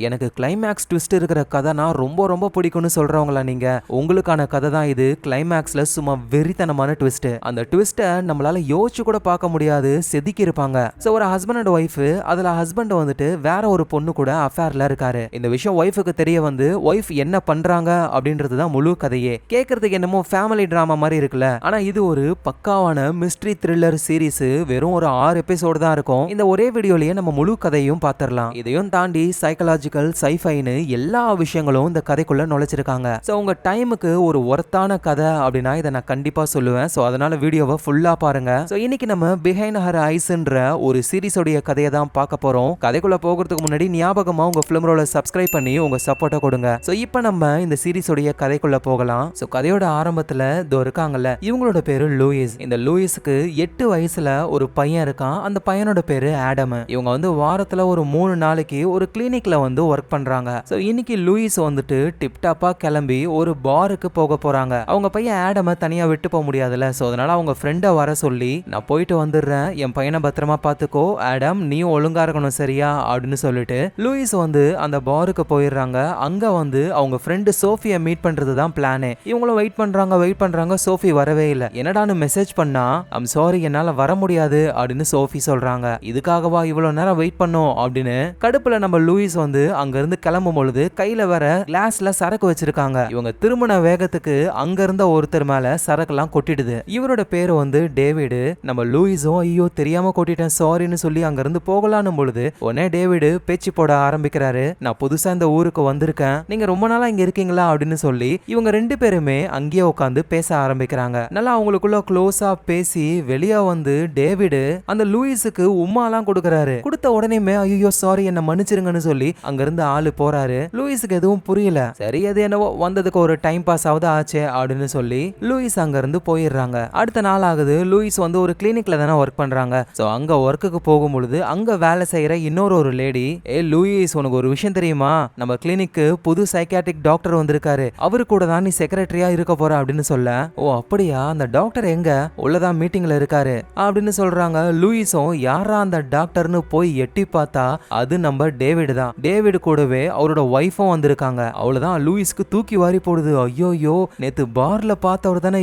எனக்கு climax twist இருக்கிற கதைனா ரொம்ப ரொம்ப பிடிக்கும்னு சொல்றவங்களா நீங்க? உங்களுக்கான கதை தான் இது. கிளைமேக்ஸ்ல சும்மா வெறித்தனமான ட்விஸ்ட். அந்த ட்விஸ்ட்டை நம்மளால யோசிச்சு கூட பார்க்க முடியாது, செதுக்கி இருப்பாங்க. ஸோ ஒரு ஹஸ்பண்ட் அண்ட் ஒய்ஃப், அதுல ஹஸ்பண்ட் வந்துட்டு வேற ஒரு பொண்ணு கூட அஃபேர்ல இருக்காரு. இந்த விஷயம் ஒய்ஃபுக்கு தெரிய வந்து ஒய்ஃப் என்ன பண்றாங்க அப்படின்றது தான் முழு கதையே. கேட்கறதுக்கு என்னமோ ஃபேமிலி டிராமா மாதிரி இருக்குல்ல, ஆனா இது ஒரு பக்காவான மிஸ்ட்ரி த்ரில்லர் சீரிஸ். வெறும் ஒரு 6 எபிசோடு தான் இருக்கும். இந்த ஒரே வீடியோலயே நம்ம முழு கதையும் பார்த்திடலாம். இதையும் தாண்டி சைக்காலஜிக்கல், சைஃபைன்னு எல்லா விஷயங்களும் இந்த கதைக்குள்ள நுழைச்சிருக்காங்க. ஸோ உங்க டைமுக்கு ஒரு ஒர்த்தான கதை அப்படின்னா இதை நான் கண்டிப்பா சொல்லுவேன். ஸோ அதனால வீடியோவை ஃபுல்லா பாருங்க. ஸோ இன்னைக்கு நம்ம பிஹைண்ட் ஹர் ஐஸ்ன்ற ஒரு சீரிஸோடைய கதையை தான் பார்க்க போறோம். கதைக்குள்ள போகிறதுக்கு முன்னாடி ஞாபகமா உங்க ஃபிலிம் ரோலை சப்ஸ்கிரைப் பண்ணி உங்க சப்போர்ட்டை கொடுங்க. ஸோ இப்போ நம்ம இந்த சீரிஸோடைய கதைக்குள்ள போகலாம். ஸோ கதையோட ஆரம்பத்துல இதோ இருக்காங்கல்ல, இவங்களோட பேரு லூயிஸ். இந்த லூயிஸ்க்கு 8 வயசுல ஒரு பையன் இருக்கான். அந்த பையனோட பேரு ஆடம். இவங்க வந்து வாரத்துல ஒரு 3 நாளைக்கு ஒரு கிளினிக்ல வந்து ஒர்க் பண்றாங்க. ஸோ இன்னைக்கு லூயிஸ் வந்துட்டு டிப்டாப்பா கிளம்பி ஒரு பாருக்கு போக போறாங்க. அவங்க பையன் ஆடம தனியா விட்டு போக முடியாதுல்ல. ஸோ அதனால அவங்க ஃப்ரெண்டை வர சொல்லி, நான் போயிட்டு வந்துடுறேன், என் பையனை பத்திரமா பார்த்துக்கோ ஆடம், நீ ஒழுங்கா இருக்கணும் சரியா அப்படின்னு சொல்லிட்டு லூயிஸ் வந்து அந்த பாருக்கு போயிடுறாங்க. அங்க வந்து அவங்க ஃப்ரெண்டு சோஃபியை மீட் பண்றது தான் பிளானே. இவங்களும் வெயிட் பண்றாங்க. சோஃபி வரவே இல்லை. என்னடான்னு மெசேஜ் பண்ணா, ஐம் சாரி என்னால வர முடியாது அப்படின்னு சோஃபி சொல்றாங்க. இதுக்காகவா இவ்வளவு நேரம் வெயிட் பண்ணோம் அப்படின்னு கடுப்புல நம்ம லூயிஸ் வந்து அங்க இருந்து கிளம்பும் பொழுது கையில வர கிளாஸ்ல சரக்கு வச்சிருக்காங்க. இவங்க திருமண வேகத்துக்கு அங்க இருந்த ஒருத்தர் மேல சரக்குலாம் கொட்டிடுது. இவரோட பேரு வந்து டேவிடு. நம்ம லூயிஸும் ஐயோ தெரியாம கொட்டிட்டேன் சாரின்னு சொல்லி அங்க இருந்து போகலான்னு பொழுது உடனே டேவிடு பேச்சு போட ஆரம்பிக்கிறாரு. நான் புதுசா இந்த ஊருக்கு வந்திருக்கேன், நீங்க ரொம்ப நாளா இங்க இருக்கீங்களா அப்படின்னு சொல்லி இவங்க 2 பேருமே அங்கேயே உட்காந்து பேச ஆரம்பிக்கிறாங்க. நல்லா அவங்களுக்குள்ள க்ளோஸா பேசி வெளியே வந்து டேவிடு அந்த லூயிஸுக்கு உம்மாலாம் கொடுக்கறாரு. கொடுத்த உடனேமே ஐயோ சாரி என்ன மன்னிச்சிருங்கன்னு சொல்லி அங்க இருந்து ஆளு போறாரு. லூயிஸுக்கு எதுவும் புரியல. சரி அது என்னவோ வந்ததுக்கு ஒரு டைம் பாஸ் ஆகுது ஆச்சே அப்படின்னு சொல்லி லூயிஸ் அங்க இருந்து போயிடுறாங்க. அடுத்த நாள் ஆகுது. லூயிஸ் வந்து ஒரு கிளினிக்ல தானே ஒர்க் பண்றாங்க. சோ அங்க ஒர்க்குக்கு போகும் பொழுது அங்க வேலை செய்யற இன்னொரு லேடி, லூயிஸ் உனக்கு ஒரு விஷயம் தெரியுமா, நம்ம கிளினிக்கு புது சைக்காட்ரிக் டாக்டர் வந்திருக்காரு, அவரு கூட தான் நீ செக்ரட்டரியா இருக்க போற அப்படின்னு சொல்ல, ஓ அப்படியா, அந்த டாக்டர் எங்க, உள்ளதான் மீட்டிங்ல இருக்காரு அப்படின்னு சொல்றாங்க. லூயிஸும் யாரா அந்த டாக்டர்னு போய் எட்டி பார்த்தா அது நம்ம டேவிட் தான். டேவிட் கூடவே அவரோட ஒய்ஃபும் வந்திருக்காங்க. அவ்வளவுதான் லூயிஸ்க்கு தூக்கி வாரி போடுது. ஐயோ நேத்து பார்ல பார்த்தவர் தானே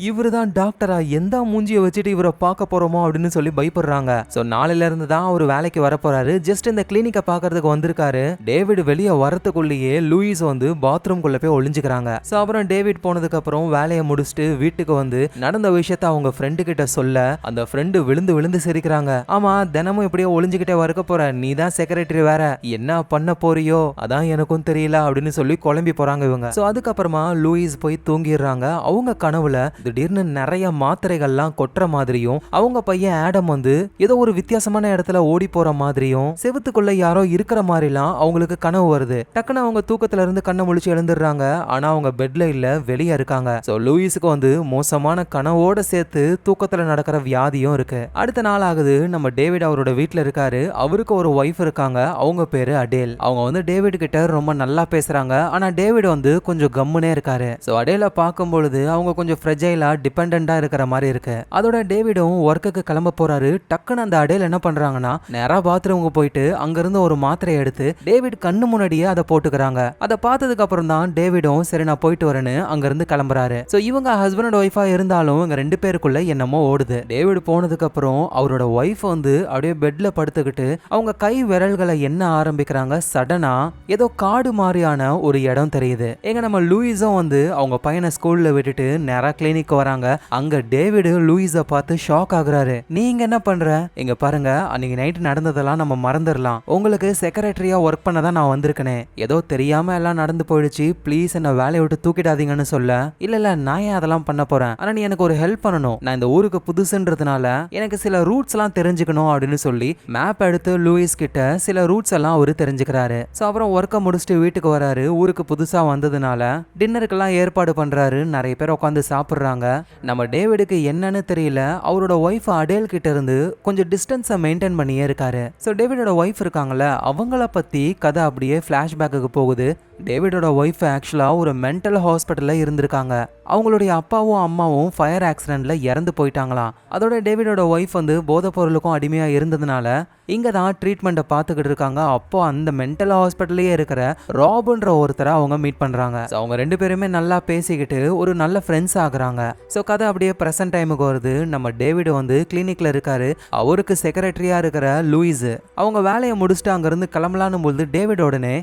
இவரு தான் டாக்டரா, எந்த மூஞ்சியை வச்சுட்டு இவரை பார்க்க போறோமோ அப்படின்னு சொல்லி பயப்படுறாங்க. சோ நாளையில இருந்து தான் அவர் வேலைக்கு வர போறாரு. ஜஸ்ட் இந்த கிளினிக்கை பாக்குறதுக்கு வந்திருக்காரு. டேவிட் வெளியே வரத்துக்குள்ளேயே லூயிஸ் வந்து பாத்ரூம் குள்ள போய் ஒளிஞ்சுக்கிறாங்க. சோ அப்புறம் டேவிட் போனதுக்கு அப்புறம் வேலையை முடிச்சுட்டு வீட்டுக்கு வந்து நடந்த விஷயத்த அவங்க ஃப்ரெண்டு கிட்ட சொல்ல அந்த ஃப்ரெண்டு விழுந்து சிரிக்கிறாங்க. ஆமா தினமும் இப்படியே ஒளிஞ்சுக்கிட்டே வரக்க போற, நீ தான் செக்ரட்டரி வேற, என்ன பண்ண போறியோ அதான் எனக்கும் தெரியல அப்படின்னு சொல்லி குழம்பி போறாங்க இவங்க. சோ அதுக்கப்புறமா லூயிஸ் போய் தூங்கிடுறாங்க. அவங்க கனவுல திடீர்னு நிறைய மாத்திரைகள்லாம் கொட்டுற மாதிரியும் அவங்க பையன் ஆடம் வந்து ஏதோ ஒரு வித்தியாசமான இடத்துல ஓடி போற மாதிரியும் செவுத்துக்குள்ள யாரோ இருக்கிற மாதிரிலாம் அவங்களுக்கு கனவு வருது. டக்குன்னு அவங்க தூக்கத்துல இருந்து கண்ணை முழிச்சு எழுந்துடுறாங்க. ஆனா அவங்க பெட்ல இல்ல, வெளியே இருக்காங்க. சோ லூயிஸுக்கு வந்து மோசமான கனவோட சேர்த்து தூக்கத்துல நடக்கிற வியாதியும் இருக்கு. அடுத்த நாள் ஆகுது. நம்ம டேவிட் அவரோட வீட்டுல இருக்காரு. அவருக்கு ஒரு ஒய்ஃப் இருக்காங்க. அவங்க பேரு அடேல். அவங்க வந்து டேவிட் கிட்ட ரொம்ப நல்லா பேசுறாங்க. ஆனா டேவிட் வந்து கொஞ்சம் கம்முனே இருக்காரு. சோ அடேல பார்க்கும் பொழுது அவங்க கொஞ்சம் ஃப்ரெஜைலா டிபெண்டண்டா இருக்கிற மாதிரி இருக்கு. அதோட டேவிடும் ஒர்க்குக்கு கிளம்ப போறாரு. டக்குன்னு அந்த அடேல் என்ன பண்றாங்கன்னா நேரா பாத்ரூமுக்கு போயிட்டு அங்க இருந்து ஒரு மாத்திரையை எடுத்து டேவிட் கண்ணு முன்னாடியே அதை போட்டுக்கிறாங்க. அதை பார்த்ததுக்கு அப்புறம் தான் டேவிடும் சரி நான் போயிட்டு வரேன்னு அங்க இருந்து கிளம்புறாரு. சோ இவங்க ஹஸ்பண்ட் அண்ட் ஒய்ஃபா இருந்தாலும் இவங்க 2 பேருக்குள்ள என்னமோ ஓடுது. டேவிட் போனதுக்கு அப்புறம் அவரோட ஒய்ஃப் வந்து அப்படியே பெட்ல படுத்துக்கிட்டு அவங்க கை விரல்களை என்ன ஆரம்பிக்கிறாங்க. சடனா ஏதோ காடு மாதிரியான ஒரு இடம் தெரியுது. எங்க நம்ம லூயிஸும் வந்து அவங்க பையனை ஸ்கூல்ல விட்டுட்டு நேரா கிளினிக் வராங்க. அங்க டேவிட் லூயிஸை பார்த்து ஷாக் ஆகுறாரு. நீங்க என்ன பண்ற, இங்க பாருங்க அன்னைக்கு நைட் நடந்ததெல்லாம் நம்ம மறந்துடலாம், உங்களுக்கு செக்ரட்டரியா ஒர்க் பண்ண தான் நான் வந்திருக்கேனே, ஏதோ தெரியாம எல்லாம் நடந்து போயிடுச்சு, ப்ளீஸ் என்ன வேலையை விட்டு தூக்கிடாதீங்கன்னு சொல்ல, இல்ல நான் ஏன் அதெல்லாம் பண்ண போறேன், ஆனா நீ எனக்கு ஒரு ஹெல்ப் பண்ணணும், நான் இந்த ஊருக்கு புதுசுன்றதுனால எனக்கு சில ரூட்ஸ் எல்லாம் தெரிஞ்சுக்கணும் அப்படின்னு சொல்லி மேப் எடுத்து லூயிஸ் கிட்ட சில ரூட்ஸ் எல்லாம் அவரு தெரிஞ்சுக்கிறாரு. சோ அப்புறம் ஒர்க்கை முடிச்சுட்டு வீட்டுக்கு வராரு. ஊருக்கு புதுசா வந்ததுனால டின்னருக்கெல்லாம் ஏற்பாடு பண்றாரு. நிறைய பேர் உட்காந்து சாப்பிடுறாங்க. நம்ம டேவிடுக்கு என்னன்னு தெரியல, அவரோட ஒய்ஃப் அடேல் கிட்ட இருந்து கொஞ்சம் டிஸ்டன்ஸை மெயின்டைன் பண்ணியே இருக்காரு. ஸோ டேவிடோட ஒய்ஃப் இருக்காங்கல்ல, அவங்கள பத்தி கதை அப்படியே ஃபிளாஷ்பேக்கு போகுது. டேவிடோட ஒய்ஃப் ஆக்சுவலா ஒரு மென்டல் ஹாஸ்பிட்டல்ல இருந்திருக்காங்க. அவங்களுடைய அப்பாவும் அம்மாவும் ஃபயர் ஆக்சிடென்ட்ல இறந்து போயிட்டாங்களாம். அதோட டேவிடோட ஒய்ஃப் வந்து போதைப் பொருளுக்கும் அடிமையா இருந்ததுனால இங்க தான் ட்ரீட்மெண்ட்டை பார்த்துக்கிட்டு இருக்காங்க. அப்போ அந்த மென்டல் ஹாஸ்பிட்டல்லயே இருக்கிற ராப்ன்ற ஒருத்தரை அவங்க மீட் பண்றாங்க. So, அவங்க ரெண்டு பேருமே நல்லா பேசிக்கிட்டு ஒரு நல்ல ஃப்ரெண்ட்ஸ் ஆகுறாங்க. ஸோ கதை அப்படியே ப்ரெசன்ட் டைமுக்கு வருது. நம்ம டேவிட் வந்து கிளினிக்ல இருக்காரு. அவருக்கு செக்ரட்டரியா இருக்கிற லூயிஸ் அவங்க வேலையை முடிச்சுட்டு அங்கிருந்து கிளம்பலான்னு போது டேவிட் உடனே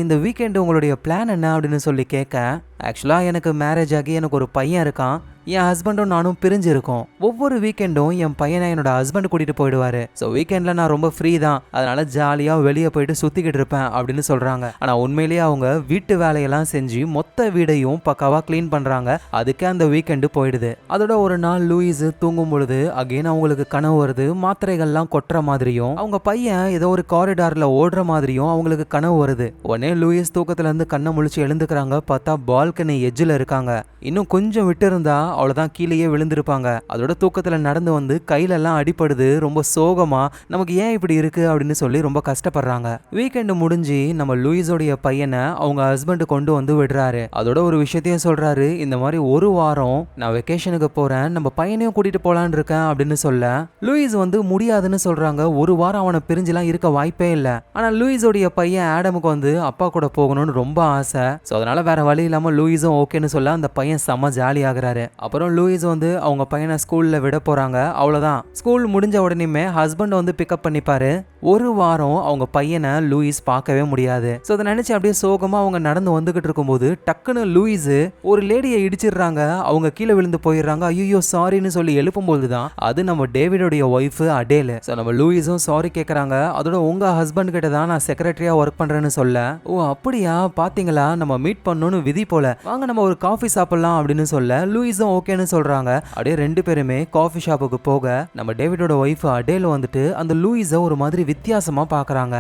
இந்த வீக்கெண்டு உங்களுடைய பிளான் என்ன அப்படின்னு சொல்லி கேட்க, ஆக்சுவலாக எனக்கு மேரேஜ் ஆகி எனக்கு ஒரு பையன் இருக்கான். என் ஹஸ்பண்டும் நானும் பிரிஞ்சிருக்கோம். ஒவ்வொரு வீக்கெண்டும் என் பையனை என்னோட ஹஸ்பண்ட் கூட்டிட்டு போயிடுவாரு. ஸோ வீக்கெண்டில் நான் ரொம்ப ஃப்ரீ தான், அதனால ஜாலியாக வெளியே போயிட்டு சுற்றிக்கிட்டு இருப்பேன் அப்படின்னு சொல்கிறாங்க. ஆனால் உண்மையிலேயே அவங்க வீட்டு வேலையெல்லாம் செஞ்சு மொத்த வீடையும் பக்காவாக க்ளீன் பண்ணுறாங்க. அதுக்கே அந்த வீக்கெண்டு போயிடுது. அதோட ஒரு நாள் லூயிஸ் தூங்கும் பொழுது அகெயின் அவங்களுக்கு கனவு வருது. மாத்திரைகள்லாம் கொட்டுற மாதிரியும் அவங்க பையன் ஏதோ ஒரு காரிடாரில் ஓடுற மாதிரியும் அவங்களுக்கு கனவு வருது. உடனே லூயிஸ் தூக்கத்துலேருந்து கண்ணை முழிச்சு எழுந்துக்கிறாங்க. பார்த்தா பால்கனி எட்ஜில் இருக்காங்க. இன்னும் கொஞ்சம் விட்டு இருந்தா அவ்வளோதான் கீழேயே விழுந்திருப்பாங்க. அதோட தூக்கத்தில் நடந்து வந்து கையிலெல்லாம் அடிப்படுது. ரொம்ப சோகமா நமக்கு ஏன் இப்படி இருக்கு அப்படின்னு சொல்லி ரொம்ப கஷ்டப்படுறாங்க. வீக்கெண்டு முடிஞ்சு நம்ம லூயிஸோடைய பையனை அவங்க ஹஸ்பண்ட் கொண்டு வந்து விடுறாரு. அதோட ஒரு விஷயத்தையும் சொல்றாரு, இந்த மாதிரி ஒரு வாரம் நான் வெக்கேஷனுக்கு போறேன், நம்ம பையனையும் கூட்டிட்டு போலான்னு இருக்கேன் அப்படின்னு சொல்ல லூயிஸ் வந்து முடியாதுன்னு சொல்றாங்க. ஒரு வாரம் அவனை பிரிஞ்சுலாம் இருக்க வாய்ப்பே இல்லை. ஆனா லூயிஸோடைய பையன் ஆடமுக்கு வந்து அப்பா கூட போகணும்னு ரொம்ப ஆசை. ஸோ அதனால வேற வழி இல்லாம லூயிஸும் ஓகேன்னு சொல்ல அந்த பையன் செம்ம ஜாலி ஆகுறாரு. அப்புறம் லூயிஸ் வந்து அவங்க பையனை ஸ்கூல்ல விட போறாங்க. அவ்வளவுதான், ஸ்கூல் முடிஞ்ச உடனேயுமே ஹஸ்பண்ட் வந்து பிக்கப் பண்ணிப்பாரு. ஒரு வாரம் அவங்க பையனை லூயிஸ் பார்க்கவே முடியாது. ஸோ அதை நினைச்சு அப்படியே சோகமா அவங்க நடந்து வந்துகிட்டு இருக்கும்போது டக்குன்னு லூயிஸ் ஒரு லேடியை இடிச்சிடுறாங்க. அவங்க கீழே விழுந்து போயிடுறாங்க. ஐயோ சாரின்னு சொல்லி எழுப்பும்போது தான் அது நம்ம டேவிடோடைய ஒய்ஃப் அடேல். ஸோ நம்ம லூயிஸும் சாரி கேட்கறாங்க. அதோட உங்க ஹஸ்பண்ட் கிட்ட தான் நான் செக்ரட்டரியா ஒர்க் பண்றேன்னு சொல்ல, ஓ அப்படியா, பாத்தீங்களா நம்ம மீட் பண்ணணும்னு விதி போல, வாங்க நம்ம ஒரு காஃபி சாப்பிடலாம் அப்படின்னு சொல்ல லூயிஸும் ஓகேன்னு சொல்றாங்க. அப்படியே ரெண்டு பேருமே காஃபி ஷாப்புக்கு போக நம்ம டேவிடோட ஒய்ஃப் அடேல் வந்துட்டு அந்த லூயிஸை ஒரு மாதிரி வித்தியாசமா பார்க்கறாங்க.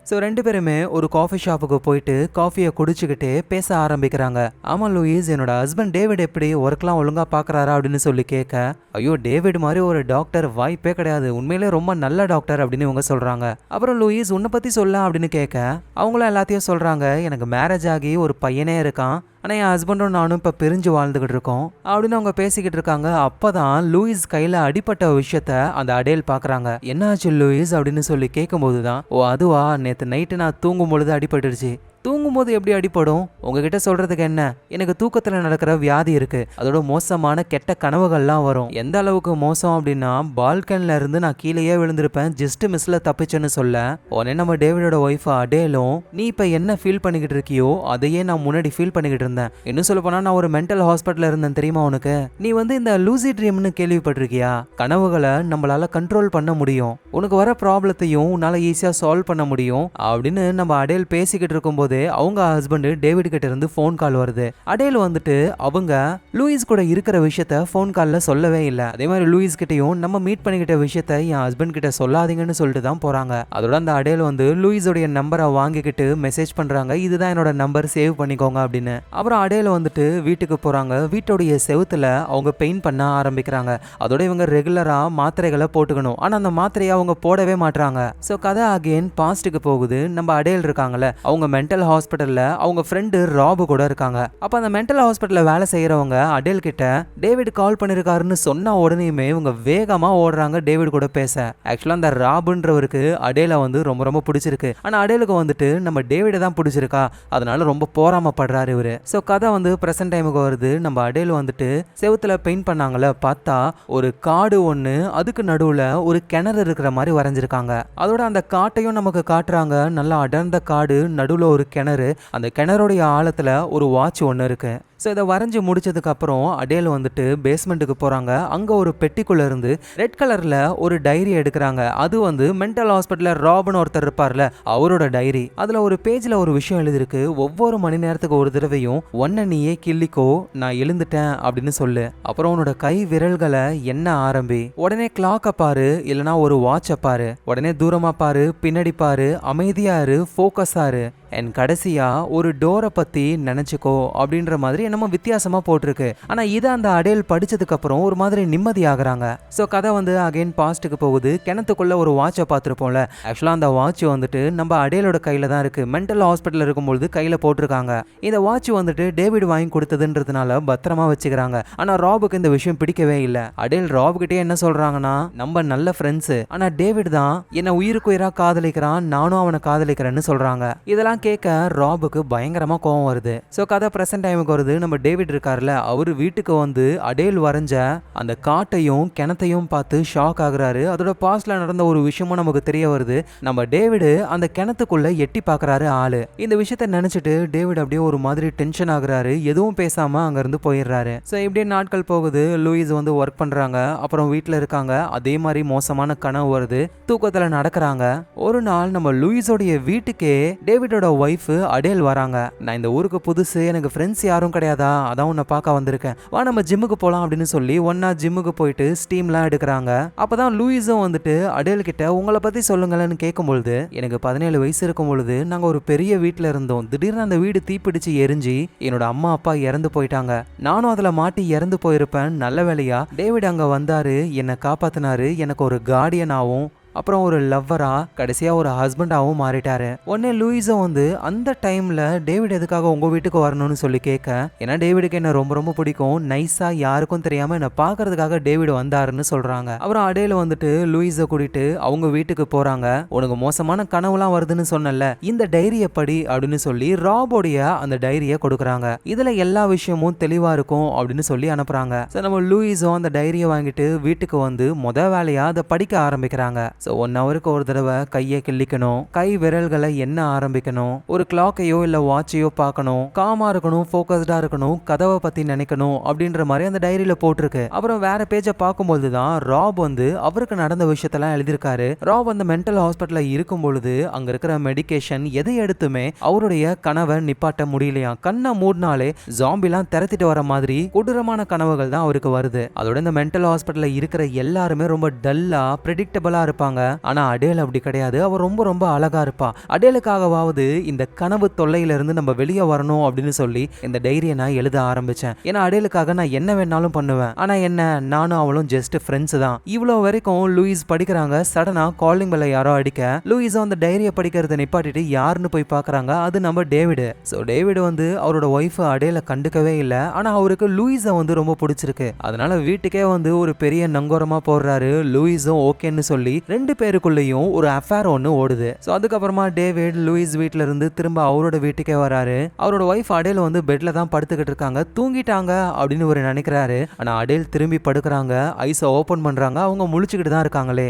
ஸோ ரெண்டு பேருமே ஒரு காஃபி ஷாப்புக்கு போயிட்டு காஃபியை குடிச்சுக்கிட்டே பேச ஆரம்பிக்கிறாங்க. ஆமாம் லூயிஸ், என்னோட ஹஸ்பண்ட் டேவிட் எப்படி ஒர்க்லாம் ஒழுங்காக பார்க்குறாரா அப்படின்னு சொல்லி கேட்க, ஐயோ டேவிட் மாதிரி ஒரு டாக்டர் வாய்ப்பே கிடையாது, உண்மையிலே ரொம்ப நல்ல டாக்டர் அப்படின்னு இவங்க சொல்கிறாங்க. அப்புறம் லூயிஸ் உன்னை பற்றி சொல்ல அப்படின்னு கேட்க அவங்களும் எல்லாத்தையும் சொல்கிறாங்க. எனக்கு மேரேஜ் ஆகி ஒரு பையனே இருக்கான், ஆனால் என் ஹஸ்பண்டும் நானும் இப்போ பிரிஞ்சு வாழ்ந்துக்கிட்டு இருக்கோம் அப்படின்னு அவங்க பேசிக்கிட்டு இருக்காங்க. அப்போ தான் லூயிஸ் கையில் அடிப்பட்ட விஷயத்த அந்த அடேல் பார்க்குறாங்க. என்ன ஆச்சு லூயிஸ் அப்படின்னு சொல்லி கேட்கும்போது தான், ஓ அதுவா, நேற்று நைட்டு நான் தூங்கும் பொழுது அடிபட்டுடுச்சு. தூங்கும்போது எப்படி அடிப்படும்? உங்ககிட்ட சொல்றதுக்கு என்ன, எனக்கு தூக்கத்தில் நடக்கிற வியாதி இருக்கு, அதோட மோசமான கெட்ட கனவுகள்லாம் வரும். எந்த அளவுக்கு மோசம் அப்படின்னா பால்கனில இருந்து நான் கீழேயே விழுந்திருப்பேன், ஜஸ்ட் மிஸ்ல தப்பிச்சேன்னு சொல்ல உடனே நம்ம டேவிடோட ஒய்ஃப் அடேலும், நீ இப்போ என்ன ஃபீல் பண்ணிக்கிட்டு இருக்கியோ அதையே நான் முன்னாடி ஃபீல் பண்ணிக்கிட்டு இருந்தேன். இன்னும் சொல்ல போனா நான் ஒரு மென்டல் ஹாஸ்பிட்டல் இருந்தேன் தெரியுமா உனக்கு? நீ வந்து இந்த லூசி ட்ரீம்னு கேள்விப்பட்டிருக்கியா? கனவுகளை நம்மளால கண்ட்ரோல் பண்ண முடியும், உனக்கு வர ப்ராப்ளத்தையும் உன்னால ஈஸியா சால்வ் பண்ண முடியும் அப்படின்னு நம்ம அடேல் பேசிக்கிட்டு இருக்கும்போது அவங்க ஹஸ்பண்ட் டேவிட் கிட்ட இருந்து ஃபோன் கால் வருது. அடேல் வந்துட்டு அவங்க லூயிஸ் கூட இருக்கிற விஷயத்த ஃபோன் கால்ல சொல்லவே இல்லை. அதே மாதிரி லூயிஸ் கிட்டையும் நம்ம மீட் பண்ணிக்கிட்ட விஷயத்த என் ஹஸ்பண்ட் கிட்ட சொல்லாதீங்கன்னு சொல்லிட்டு தான் போறாங்க. அதோட அந்த அடேல் வந்து லூயிஸோடைய நம்பரை வாங்கிக்கிட்டு மெசேஜ் பண்றாங்க, இதுதான் என்னோட நம்பர், சேவ் பண்ணிக்கோங்க அப்படின்னு. அப்புறம் அடேல் வந்துட்டு வீட்டுக்கு போறாங்க. வீட்டுடைய செவுத்துல அவங்க பெயிண்ட் பண்ண ஆரம்பிக்கிறாங்க. அதோட இவங்க ரெகுலரா மாத்திரைகளை போட்டுக்கணும், ஆனா அந்த மாத்திரையை அவங்க போடவே மாட்டாங்க. ஸோ கதை அகெயின் பாஸ்ட்டுக்கு போகுது. நம்ம அடேல் இருக்காங்கல்ல, அவங்க மென்டல் ஹாஸ்பிட்டல்ல அவங்க ஃப்ரெண்டு ராபு கூட இருக்காங்க. அப்ப அந்த மென்டல் ஹாஸ்பிட்டல்ல வேலை செய்யறவங்க அடேல் கிட்ட டேவிட் கால் பண்ணிருக்காருன்னு சொன்ன உடனேயுமே இவங்க வேகமா ஓடுறாங்க டேவிட் கூட பேச. ஆக்சுவலா அந்த ராபுன்றவருக்கு அடேல வந்து ரொம்ப ரொம்ப பிடிச்சிருக்கு, ஆனா அடேலுக்கு வந்துட்டு நம்ம டேவிட தான் பிடிச்சிருக்கா, அதனால ரொம்ப போராமப்படுறாரு இவரு. ஸோ கதை வந்து பிரசன்ட் டைமுக்கு வருது. நம்ம அடேல் வந்துட்டு செவுத்துல பெயிண்ட் பண்ணாங்கல்ல, பார்த்தா ஒரு காடு ஒண்ணு, அதுக்கு நடுவுல ஒரு கிணறு இருக்கிற மாதிரி வரைஞ்சிருக்காங்க. அதோட அந்த காட்டையும் நமக்கு காட்டுறாங்க. நல்லா அடர்ந்த காடு, நடுவுல ஒரு கிணறு, அந்த கிணறுடைய ஆழத்துல ஒரு வாட்ச் ஒன்று இருக்கு. ஸோ இதை வரைஞ்சி முடிச்சதுக்கு அப்புறம் அடேல் வந்துட்டு பேஸ்மெண்ட்டுக்கு போறாங்க. அங்க ஒரு பெட்டிக்குள்ள இருந்து ரெட் கலர்ல ஒரு டைரி எடுக்கிறாங்க. அது வந்து மென்டல் ஹாஸ்பிட்டல்ல ராப்னு ஒருத்தர் இருப்பார்ல, அவரோட டைரி. அதுல ஒரு பேஜ்ல ஒரு விஷயம் எழுதிருக்கு, ஒவ்வொரு மணி நேரத்துக்கு ஒரு தடவையும் ஒன்ன நீயே கிள்ளிக்கோ, நான் எழுந்துட்டேன் அப்படின்னு சொல்லு. அப்புறம் உன்னோட கை விரல்களை என்ன ஆரம்பி, உடனே கிளாக்க பாரு, இல்லைனா ஒரு வாட்சை பாரு, உடனே தூரமா பாரு, பின்னாடி பாரு, அமைதியா இரு, ஃபோக்கஸா இரு, என் கடைசியா ஒரு டோரை பத்தி நினைச்சுக்கோ அப்படின்ற மாதிரி என்னமோ வித்தியாசமா போட்டிருக்கு. ஆனா இதை அந்த அடேல் படிச்சதுக்கு அப்புறம் ஒரு மாதிரி நிம்மதி ஆகுறாங்க. சோ கதை வந்து அகைன் பாஸ்ட்டுக்கு போகுது. கிணத்துக்குள்ள ஒரு வாட்சை பார்த்துருப்போம்ல, ஆக்சுவலா அந்த வாட்ச் வந்துட்டு நம்ம அடேலோட கையில தான் இருக்கு. மென்டல் ஹாஸ்பிட்டல் இருக்கும்போது கையில போட்டிருக்காங்க. இந்த வாட்ச் வந்துட்டு டேவிட் வாங்கி கொடுத்ததுன்றதுனால பத்திரமா வச்சுக்கிறாங்க. ஆனா ராபுக்கு இந்த விஷயம் பிடிக்கவே இல்லை. அடேல் ராப் கிட்டே என்ன சொல்றாங்கன்னா, நம்ம நல்ல ஃப்ரெண்ட்ஸ், ஆனா டேவிட் தான் என்ன உயிருக்கு உயிரா காதலிக்கிறான், நானும் அவனை காதலிக்கிறேன்னு சொல்றாங்க. இதெல்லாம் கேட்க ராபுக்கு பயங்கரமா கோவம் வருது. சோ கதை பிரசன்ட் டைமுக்கு வருது. நம்ம டேவிட் இருக்காருல, அவரு வீட்டுக்கு வந்து அடேல் வரைஞ்ச அந்த காட்டையும் கிணத்தையும் பார்த்து ஷாக் ஆகுறாரு. அதோட பாஸ்ட்ல நடந்த ஒரு விஷயமும் நமக்கு தெரிய வருது. நம்ம டேவிட் அந்த கிணத்துக்குள்ள எட்டி பாக்குறாரு ஆளு. இந்த விஷயத்த நினைச்சிட்டு டேவிட் அப்படியே ஒரு மாதிரி டென்ஷன் ஆகுறாரு. எதுவும் பேசாம அங்க இருந்து போயிடுறாரு. சோ இப்படியே நாட்கள் போகுது. லூயிஸ் வந்து ஒர்க் பண்றாங்க, அப்புறம் வீட்டுல இருக்காங்க. அதே மாதிரி மோசமான கனவு வருது, தூக்கத்துல நடக்கிறாங்க. ஒரு நாள் நம்ம லூயிஸோடைய வீட்டுக்கே டேவிடோட ஒய்ஃப் அடேல் வராங்க. நான் இந்த ஊருக்கு புதுசு, எனக்கு ஃப்ரெண்ட்ஸ் யாரும் கிடையாதா, அதான் உன்னை பார்க்க வந்திருக்கேன், வா நம்ம ஜிம்முக்கு போலாம் அப்படின்னு சொல்லி ஒன்னா ஜிம்முக்கு போயிட்டு ஸ்டீம்லாம் எடுக்கிறாங்க. அப்பதான் லூயிஸும் வந்துட்டு அடேல் கிட்ட உங்களை பத்தி சொல்லுங்களேன்னு கேட்கும்பொழுது, எனக்கு 17 வயசு இருக்கும் பொழுது நாங்க ஒரு பெரிய வீட்டுல இருந்தோம். திடீர்னு அந்த வீடு தீப்பிடிச்சு எரிஞ்சு என்னோட அம்மா அப்பா இறந்து போயிட்டாங்க. நானும் அதுல மாட்டி இறந்து போயிருப்பேன். நல்ல வேலையா டேவிட் அங்க வந்தாரு, என்னை காப்பாத்தினாரு. எனக்கு ஒரு கார்டியனாவும் அப்புறம் ஒரு லவ்வரா கடைசியா ஒரு ஹஸ்பண்டாவும் மாறிட்டாரு. உடனே லூயிஸும் வந்து அந்த டைம்ல டேவிட் எதுக்காக உங்க வீட்டுக்கு வரணும்னு சொல்லி கேட்க, ஏன்னா டேவிடுக்கு என்ன ரொம்ப ரொம்ப பிடிக்கும், நைஸா யாருக்கும் தெரியாம என்ன பாக்குறதுக்காக டேவிட் வந்தாருன்னு சொல்றாங்க. அப்புறம் அடேல் வந்துட்டு லூயிஸை கூட்டிட்டு அவங்க வீட்டுக்கு போறாங்க. உனக்கு மோசமான கனவுலாம் வருதுன்னு சொன்னல, இந்த டைரியை படி அப்படின்னு சொல்லி ராபோடைய அந்த டைரியை கொடுக்குறாங்க. இதுல எல்லா விஷயமும் தெளிவா இருக்கும் அப்படின்னு சொல்லி அனுப்புறாங்க. நம்ம லூயிஸும் அந்த டைரியை வாங்கிட்டு வீட்டுக்கு வந்து முத வேலையா அதை படிக்க ஆரம்பிக்கிறாங்க. 1 ஹவருக்கு ஒரு தடவை கையை கிள்ளிக்கணும், கை விரல்களை எண்ண ஆரம்பிக்கணும், ஒரு கிளாக்கையோ இல்ல வாட்சையோ பார்க்கணும், காமா இருக்கணும், போக்கஸ்டா இருக்கணும், கதவை பத்தி நினைக்கணும் அப்படின்ற மாதிரி அந்த டைரியில போட்டிருக்கு. அப்புறம் வேற பேஜை பார்க்கும்போது தான் ராப் வந்து அவருக்கு நடந்த விஷயத்தெல்லாம் எழுதியிருக்காரு. ராப் அந்த மென்டல் ஹாஸ்பிட்டல்ல இருக்கும் பொழுது அங்க இருக்கிற மெடிகேஷன் எதை எடுத்துமே அவருடைய கனவை நிப்பாட்ட முடியலையா. கண்ணை மூடினாலே ஜாம்பிலாம் திரத்திட்டு வர மாதிரி கொடூரமான கனவுகள் தான் அவருக்கு வருது. அதோட இந்த மென்டல் ஹாஸ்பிட்டல்ல இருக்கிற எல்லாருமே ரொம்ப டல்லா பிரெடிக்டபிளா இருப்பாங்க. ஆனா அடேல் அப்படி கிடையாது. அவ ரொம்ப ரொம்ப அழகா இருப்பா. அடேலுக்காகவாவது இந்த கனவு தொல்லையில இருந்து நம்ம வெளியே வரணும் அப்படின்னு சொல்லி இந்த டைரியை நான் எழுத ஆரம்பிச்சேன். ஏன்னா அடேலுக்காக நான் என்ன வேணாலும் பண்ணுவேன். ஆனா என்ன, நானும் அவளும் ஜஸ்ட் ஃப்ரெண்ட்ஸ் தான். இவ்வளவு வரைக்கும் லூயிஸ் படிக்கிறாங்க. சடனா காலிங் பெல்ல யாரோ அடிக்க லூயிஸும் அந்த டைரியை படிக்கிறத நிப்பாட்டிட்டு யாருன்னு போய் பாக்குறாங்க. அது நம்ம டேவிட். சோ டேவிட் வந்து அவரோட ஒய்ஃப் அடேல கண்டுக்கவே இல்லை. ஆனா அவருக்கு லூயிஸை வந்து ரொம்ப பிடிச்சிருக்கு. அதனால வீட்டுக்கே வந்து ஒரு பெரிய நங்கோரமா போடுறாரு. லூயிஸும் ஓகேன்னு சொல்லி 2 பேருக்குள்ளேயும் ஒரு அஃபேர் ஒன்று ஓடுது. ஸோ அதுக்கப்புறமா டேவிட் லூயிஸ் வீட்டில இருந்து திரும்ப அவரோட வீட்டுக்கே வராரு. அவரோட ஒய்ஃப் அடேல் வந்து பெட்ல தான் படுத்துக்கிட்டு இருக்காங்க, தூங்கிட்டாங்க அப்படின்னு ஒரு நினைக்கிறாரு. ஆனா அடேல் திரும்பி படுக்கிறாங்க, ஐஸை ஓபன் பண்றாங்க, அவங்க முழிச்சுக்கிட்டு தான் இருக்காங்களே.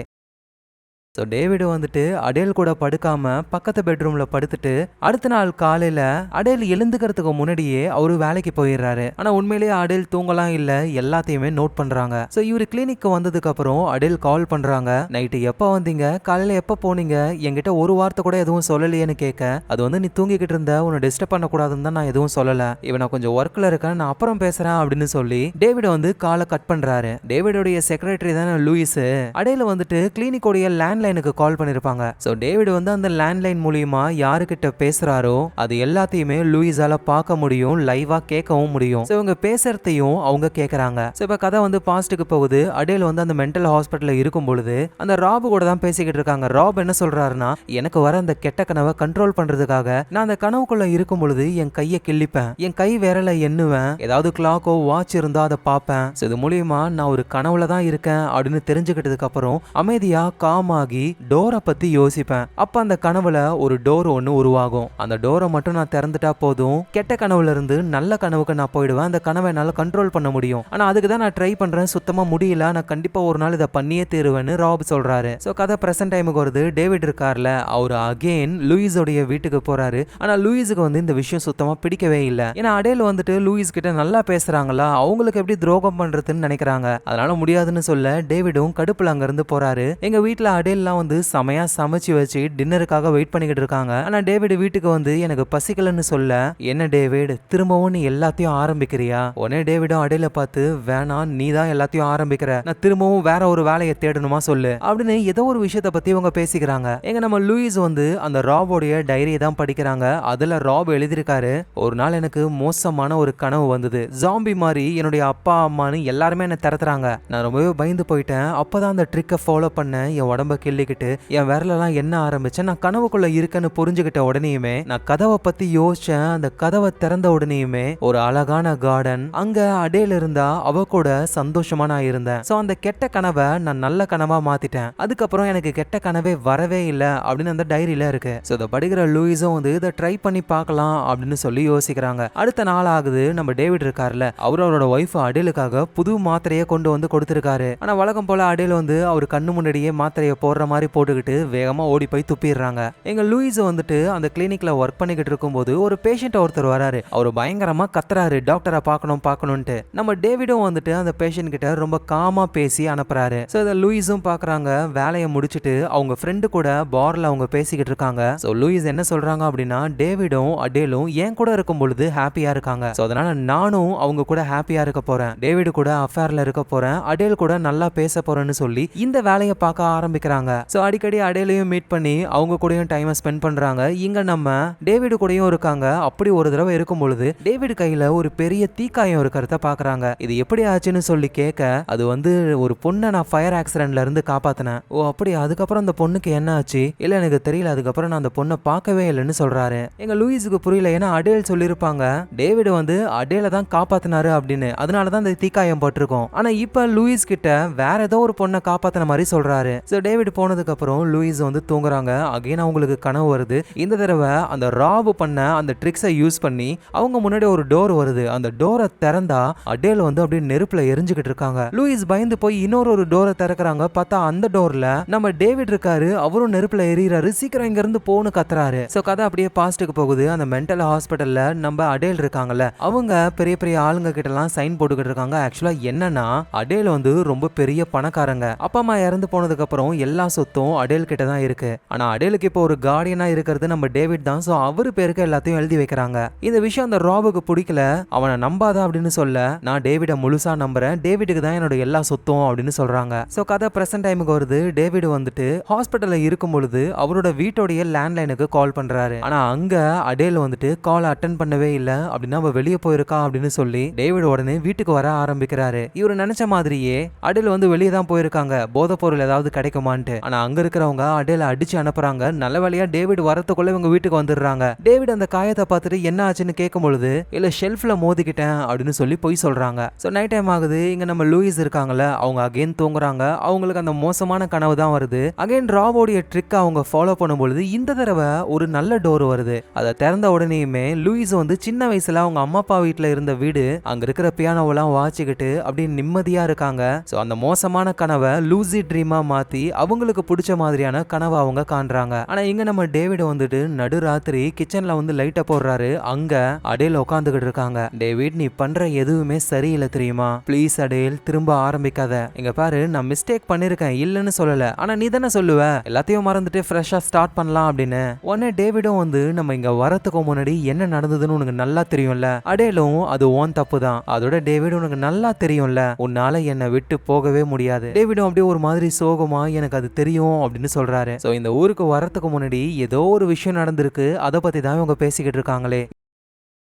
ஸோ டேவிட் வந்துட்டு அடேல் கூட படுக்காம பக்கத்து பெட்ரூம்ல படுத்துட்டு அடுத்த நாள் காலையில அடேல் எழுந்துக்கிறதுக்கு முன்னாடியே அவரு வேலைக்கு போயிடுறாரு. ஆனா உண்மையிலேயே அடேல் தூங்கலாம் இல்ல, எல்லாத்தையுமே நோட் பண்றாங்க. ஸோ இவரு கிளினிக்கு வந்ததுக்கு அப்புறம் அடேல் கால் பண்றாங்க. நைட்டு எப்போ வந்தீங்க, காலையில எப்போ போனீங்க, என்கிட்ட ஒரு வார்த்தை கூட எதுவும் சொல்லலையேன்னு கேட்க, அது வந்து நீ தூங்கிக்கிட்டு இருந்த, உன்னை டிஸ்டர்ப் பண்ணக்கூடாதுன்னு தான் நான் எதுவும் சொல்லல, இவன் நான் கொஞ்சம் ஒர்க்ல இருக்கேன், நான் அப்புறம் பேசுறேன் அப்படின்னு சொல்லி டேவிட் வந்து காலை கட் பண்றாரு. டேவிடோடைய செக்ரட்டரி தானே லூயிஸ். அடேல் வந்துட்டு கிளினிக்கோடைய லேண்ட்லைனுக்கு கால் பண்ணிருப்பாங்க. சோ டேவிட் வந்து அந்த லேண்ட்லைன் மூலமா யாருக்கிட்ட பேசுறாரோ அது எல்லாத்தையுமே லூயிஸால பார்க்க முடியும், லைவா கேட்கவும் முடியும். சோ இவங்க பேசுறதையும் அவங்க கேக்குறாங்க. சோ இப்ப கதை வந்து பாஸ்ட்டுக்கு போகுது. அடேல் வந்து அந்த மென்டல் ஹாஸ்பிட்டல்ல இருக்கும் பொழுது அந்த ராப் கூட தான் பேசிக்கிட்டு இருக்காங்க. ராப் என்ன சொல்றாருன்னா, எனக்கு வர அந்த கெட்ட கனவை கண்ட்ரோல் பண்றதுக்காக நான் அந்த கனவுக்குள்ள இருக்கும் பொழுது என் கையை கிள்ளிப்பேன், என் கை விரலை எண்ணுவேன், ஏதாவது கிளாக்கோ வாட்ச் இருந்தா அதை பார்ப்பேன். இது மூலியமா நான் ஒரு கனவுல தான் இருக்கேன் அப்படின்னு தெரிஞ்சுக்கிட்டதுக்கு அப்புறம் அமைதியா காமாகி டோரை பத்தி யோசிப்பேன். அப்ப அந்த கனவுல ஒரு டோர் ஒன்னு உருவாகும். அந்த டோரை மட்டும் நான் திறந்துட்டா போதும், கெட்ட கனவுல இருந்து நல்ல கனவுக்கு நான் போயிடுவேன். அந்த கனவை என்னால கண்ட்ரோல் பண்ண முடியும். ஆனா அதுக்கு தான் நான் ட்ரை பண்றேன், சுத்தமா முடியல, நான் கண்டிப்பா ஒரு நாள் இதை பண்ணியே தீருவேன்னு ராப் சொல்றாரு. சோ கதை பிரசன்ட் டைமுக்கு வருது. டேவிட் இருக்கார்ல, அவரு அகைன் லூயிஸோடைய வீட்டுக்கு போறாரு. ஆனா லூயிஸுக்கு வந்து இந்த விஷயம் சுத்தமா பிடிக்கவே இல்லை. ஏன்னா அடேல் வந்துட்டு லூயிஸ் கிட்ட நல்லா பேசுறாங்களா, அவங்களுக்கு எப்படி துரோகம் பண்றதுன்னு நினைக்கிறாங்க. அதனால முடியாதுன்னு சொல்ல டேவிடும் கடுப்புல அங்க இருந்து போறாரு. எங்க வீட்டுல அடேல் அடேல்லாம் வந்து செமையா சமைச்சு வச்சு டின்னருக்காக வெயிட் பண்ணிக்கிட்டு இருக்காங்க. ஆனா டேவிட் வீட்டுக்கு வந்து எனக்கு பசிக்கலன்னு சொல்ல, என்ன டேவிட் திரும்பவும் நீ எல்லாத்தையும் ஆரம்பிக்கிறியா? உடனே டேவிடும் அடேல பார்த்து, வேணாம் நீ தான் எல்லாத்தையும் ஆரம்பிக்கிற, நான் திரும்பவும் வேற ஒரு வேலையை தேடணுமா சொல்லு அப்படின்னு ஏதோ ஒரு விஷயத்த பத்தி இவங்க பேசிக்கிறாங்க. எங்க நம்ம லூயிஸ் வந்து அந்த ராபோடைய டைரியை தான் படிக்கிறாங்க. அதுல ராப் எழுதியிருக்காரு, ஒரு நாள் எனக்கு மோசமான ஒரு கனவு வந்தது. ஜாம்பி மாதிரி என்னுடைய அப்பா அம்மான்னு எல்லாருமே என்ன திறத்துறாங்க. நான் ரொம்பவே பயந்து போயிட்டேன். அப்பதான் அந்த ட்ரிக்கை ஃபாலோ பண்ண என் உடம்ப கிள்ளிக்கிட்டு என் விரலெல்லாம் என்ன ஆரம்பிச்சேன். நான் கனவுக்குள்ள இருக்கேன்னு புரிஞ்சுக்கிட்ட உடனேயுமே நான் கதவை பத்தி யோசிச்சேன். அந்த கதவை திறந்த உடனேயுமே ஒரு அழகான கார்டன், அங்க அடேல இருந்தா அவ கூட சந்தோஷமா நான் இருந்தேன். சோ அந்த கெட்ட கனவை நான் நல்ல கனவா மாத்திட்டேன். அதுக்கப்புறம் எனக்கு கெட்ட கனவே வரவே இல்லை அப்படின்னு அந்த டைரியில இருக்கு. சோ இதை படிக்கிற லூயிஸும் வந்து இதை ட்ரை பண்ணி பார்க்கலாம் அப்படின்னு சொல்லி யோசிக்கிறாங்க. அடுத்த நாள் ஆகுது. நம்ம டேவிட் இருக்காருல, அவரோட ஒய்ஃப் அடேலுக்காக புது மாத்திரையை கொண்டு வந்து கொடுத்திருக்காரு. ஆனா வழக்கம் போல அடேல் வந்து அவர் கண்ணு முன்னாடியே மாத்திரையை போடுற மாதிரி போட்டுக்கிட்டு வேகமா ஓடி போய் துப்பிடுறாங்க. எங்க லூயிஸ் வந்துட்டு அந்த கிளினிக்ல ஒர்க் பண்ணிக்கிட்டு இருக்கும்போது ஒரு பேஷண்ட் ஒருத்தர் வராரு. அவர் பயங்கரமா கத்துறாரு, டாக்டரை பார்க்கணும்ட்டு. நம்ம டேவிடும் வந்துட்டு அந்த பேஷண்ட் கிட்ட ரொம்ப காமா பேசி அனுப்புறாரு. சோ இத லூயிஸும் பாக்குறாங்க. வேலையை முடிச்சிட்டு அவங்க ஃப்ரெண்டு கூட பார்ல அவங்க பேசிக்கிட்டு இருக்காங்க. சோ லூயிஸ் என்ன சொல்றாங்க அப்படின்னா, டேவிடும் அடேலும் என் கூட இருக்கும் பொழுது ஹாப்பியா இருக்காங்க. சோ அதனால நானும் அவங்க கூட ஹாப்பியா இருக்க போறேன். டேவிட் கூட அஃபேர்ல இருக்க போறேன். அடேல் கூட நல்லா பேச போறேன்னு சொல்லி இந்த வேலையை பார்க்க ஆரம்பிக்கிறாங்க. சோ அடிக்கடி அடேலையும் மீட் பண்ணி அவங்க கூடயும் டைம் ஸ்பெண்ட் பண்றாங்க. இங்க நம்ம டேவிட் கூடயும் இருக்காங்க. அப்படி ஒரு தடவை இருக்கும் பொழுது டேவிட் கையில ஒரு பெரிய தீக்காயம் இருக்கிறத பாக்குறாங்க. இது எப்படி ஆச்சுன்னு சொல்லி கேட்க, அது வந்து ஒரு பொண்ணை நான் ஃபயர் ஆக்சிடென்ட்ல இருந்து காப்பாத்தினேன். ஓ அப்படி, அதுக்கப்புறம் அந்த பொண்ணுக்கு என்ன ஆச்சு? இல்ல எனக்கு தெரியல, அதுக்கப்புறம் நான் அந்த பொண்ணை பார்க்கவே இல்லைன்னு சொல்றாரு. எங்க லூயிஸுக்கு புரியல. ஏன்னா அடேல் சொல்லிருப்பாங்க டேவிட் வந்து அடேல தான் காப்பாத்தினாரு அப்படின்னு, அதனாலதான் அந்த தீக்காயம் பட்டிருக்கும். ஆனா இப்ப லூயிஸ் கிட்ட வேற ஏதோ ஒரு பொண்ணை காப்பாத்தின மாதிரி சொல்றாரு. சோ டேவிட் போனதுக்கு அப்புறம் லூயிஸ் வந்து தூங்குறாங்க. அகைன் அவங்களுக்கு கனவு வருது. இந்த தடவை அந்த ராப் பண்ண அந்த ட்ரிக்ஸை யூஸ் பண்ணி அவங்க முன்னாடி ஒரு டோர் வருது. அந்த டோரை திறந்தா அடேல் வந்து அப்படியே நெருப்புல எரிஞ்சுக்கிட்டு இருக்காங்க. லூயிஸ் பயந்து போய் இன்னொரு டோரை திறக்கிறாங்க. பார்த்தா அந்த டோர்ல நம்ம டேவிட் இருக்காரு. அவரும் நெருப்புல எரியறாரு. சீக்கிரம் இங்க இருந்து போன்னு கத்துறாரு. சோ கதை அப்படியே பாஸ்ட்டுக்கு போகுது. அந்த மென்டல் ஹாஸ்பிட்டல்ல நம்ம அடேல் இருக்காங்கல்ல, அவங்க பெரிய பெரிய ஆளுங்க கிட்ட எல்லாம் சைன் போட்டுக்கிட்டு இருக்காங்க. ஆக்சுவலா என்னன்னா, அடேல் வந்து ரொம்ப பெரிய பணக்காரங்க. அப்பா அம்மா இறந்து போனதுக்கு அப்புறம் எல்லா சொத்தும் அடேல் கிட்ட தான் இருக்கு. ஆனா அடேலுக்கு இப்போ ஒரு கார்டியனா இருக்கிறது நம்ம டேவிட் தான். சோ அவரு பேருக்கு எல்லாத்தையும் எழுதி வைக்கிறாங்க. இந்த விஷயம் அந்த ராபுக்கு பிடிக்கல. அவனை நம்பாத அப்படின்னு சொல்ல, நான் டேவிட முழுசா நம்புறேன், டேவிடுக்கு தான் என்னோட எல்லா சொத்தும் அப்படின்னு சொல்றாங்க. சோ கதை பிரசன்ட் டைமுக்கு வருது. டேவிட் வந்துட்டு ஹாஸ்பிட்டல்ல இருக்கும் பொழுது அவரோட வீட்டோடைய லேண்ட்லைனுக்கு கால் பண்றாரு. ஆனா அங்க அடேல் வந்துட்டு கால் அட்டென்ட் பண்ணவே இல்ல. அப்படின்னா அவ வெளியே போயிருக்கா அப்படின்னு சொல்லி டேவிட் உடனே வீட்டுக்கு வர ஆரம்பிக்கிறாரு. இவரு நினைச்ச மாதிரியே அடேல் வந்து வெளியே தான் போயிருக்காங்க, போதை பொருள் ஏதாவது கிடைக்குமான்ட்டு. ஆனா அங்க இருக்கிறவங்க அடேல அடிச்சு அனுப்புறாங்க. நல்ல வேளையா டேவிட் வரத்துக்குள்ள இவங்க வீட்டுக்கு வந்துடுறாங்க. டேவிட் அந்த காயத்தை பார்த்துட்டு என்ன ஆச்சுன்னு கேட்கும் பொழுது, இல்ல ஷெல்ஃப்ல மோதிக்கிட்டேன் அப்படின்னு சொல்லி போய் சொல்றாங்க. சோ நைட் டைம் ஆகுது. இங்க நம்ம லூயிஸ் இருக்காங்கல்ல, அவங்க அகைன் தூங்குறாங்க. அவங்களுக்கு அந்த மோசமான கனவு தான் வருது. அகைன் ராபோடைய ட்ரிக் அவங்க ஃபாலோ பண்ணும்பொழுது இந்த தடவை ஒரு நல்ல டோர் வருது. அதை திறந்த உடனேயுமே லூயிஸ் வந்து சின்ன வயசுல அவங்க அம்மா அப்பா வீட்டுல இருந்த வீடு, அங்க இருக்கிற பியானோவெல்லாம் வாச்சிக்கிட்டு அப்படியே நிம்மதியா இருக்காங்க. சோ அந்த மோசமான கனவை லூசி ட்ரீமா மாத்தி அவங்களுக்கு பிடிச்ச மாதிரியான கனவை அவங்க காண்றாங்க. ஆனா இங்க நம்ம டேவிட் வந்துட்டு நடுராத்திரி கிச்சன்ல வந்து லைட்டை போடுறாரு. அங்க அடேல் உட்காந்துக்கிட்டு இருக்காங்க. டேவிட், நீ பண்ற எதுவுமே சரியில்லை தெரியுமா? ப்ளீஸ் அடேல், திரும்ப ஆரம்பிக்காத. இங்க பாரு, நான் மிஸ்டேக் பண்ணிருக்கேன், இல்லன்னு சொல்லல. ஆனா நீ தானே சொல்லுவ எல்லாத்தையும் மறந்துட்டு ஃப்ரெஷ்ஷா ஸ்டார்ட் பண்ணலாம் அப்படின்னு. உடனே டேவிடும் வந்து, நம்ம இங்க வரத்துக்கு முன்னாடி என்ன நடந்ததுன்னு உனக்கு நல்லா தெரியும்ல. அடேலும், அது ஓன் தப்பு தான். அதோட டேவிட், உனக்கு நல்லா தெரியும்ல, உன்னால என்னை விட்டு போகவே முடியாது. டேவிடும் அப்படியே ஒரு மாதிரி சோகமா, எனக்கு அது தெரியும் அப்படின்னு சொல்றாரு. சோ இந்த ஊருக்கு வரத்துக்கு முன்னாடி ஏதோ ஒரு விஷயம் நடந்திருக்கு, அதை பத்தி தான் இவங்க பேசிக்கிட்டு இருக்காங்களே.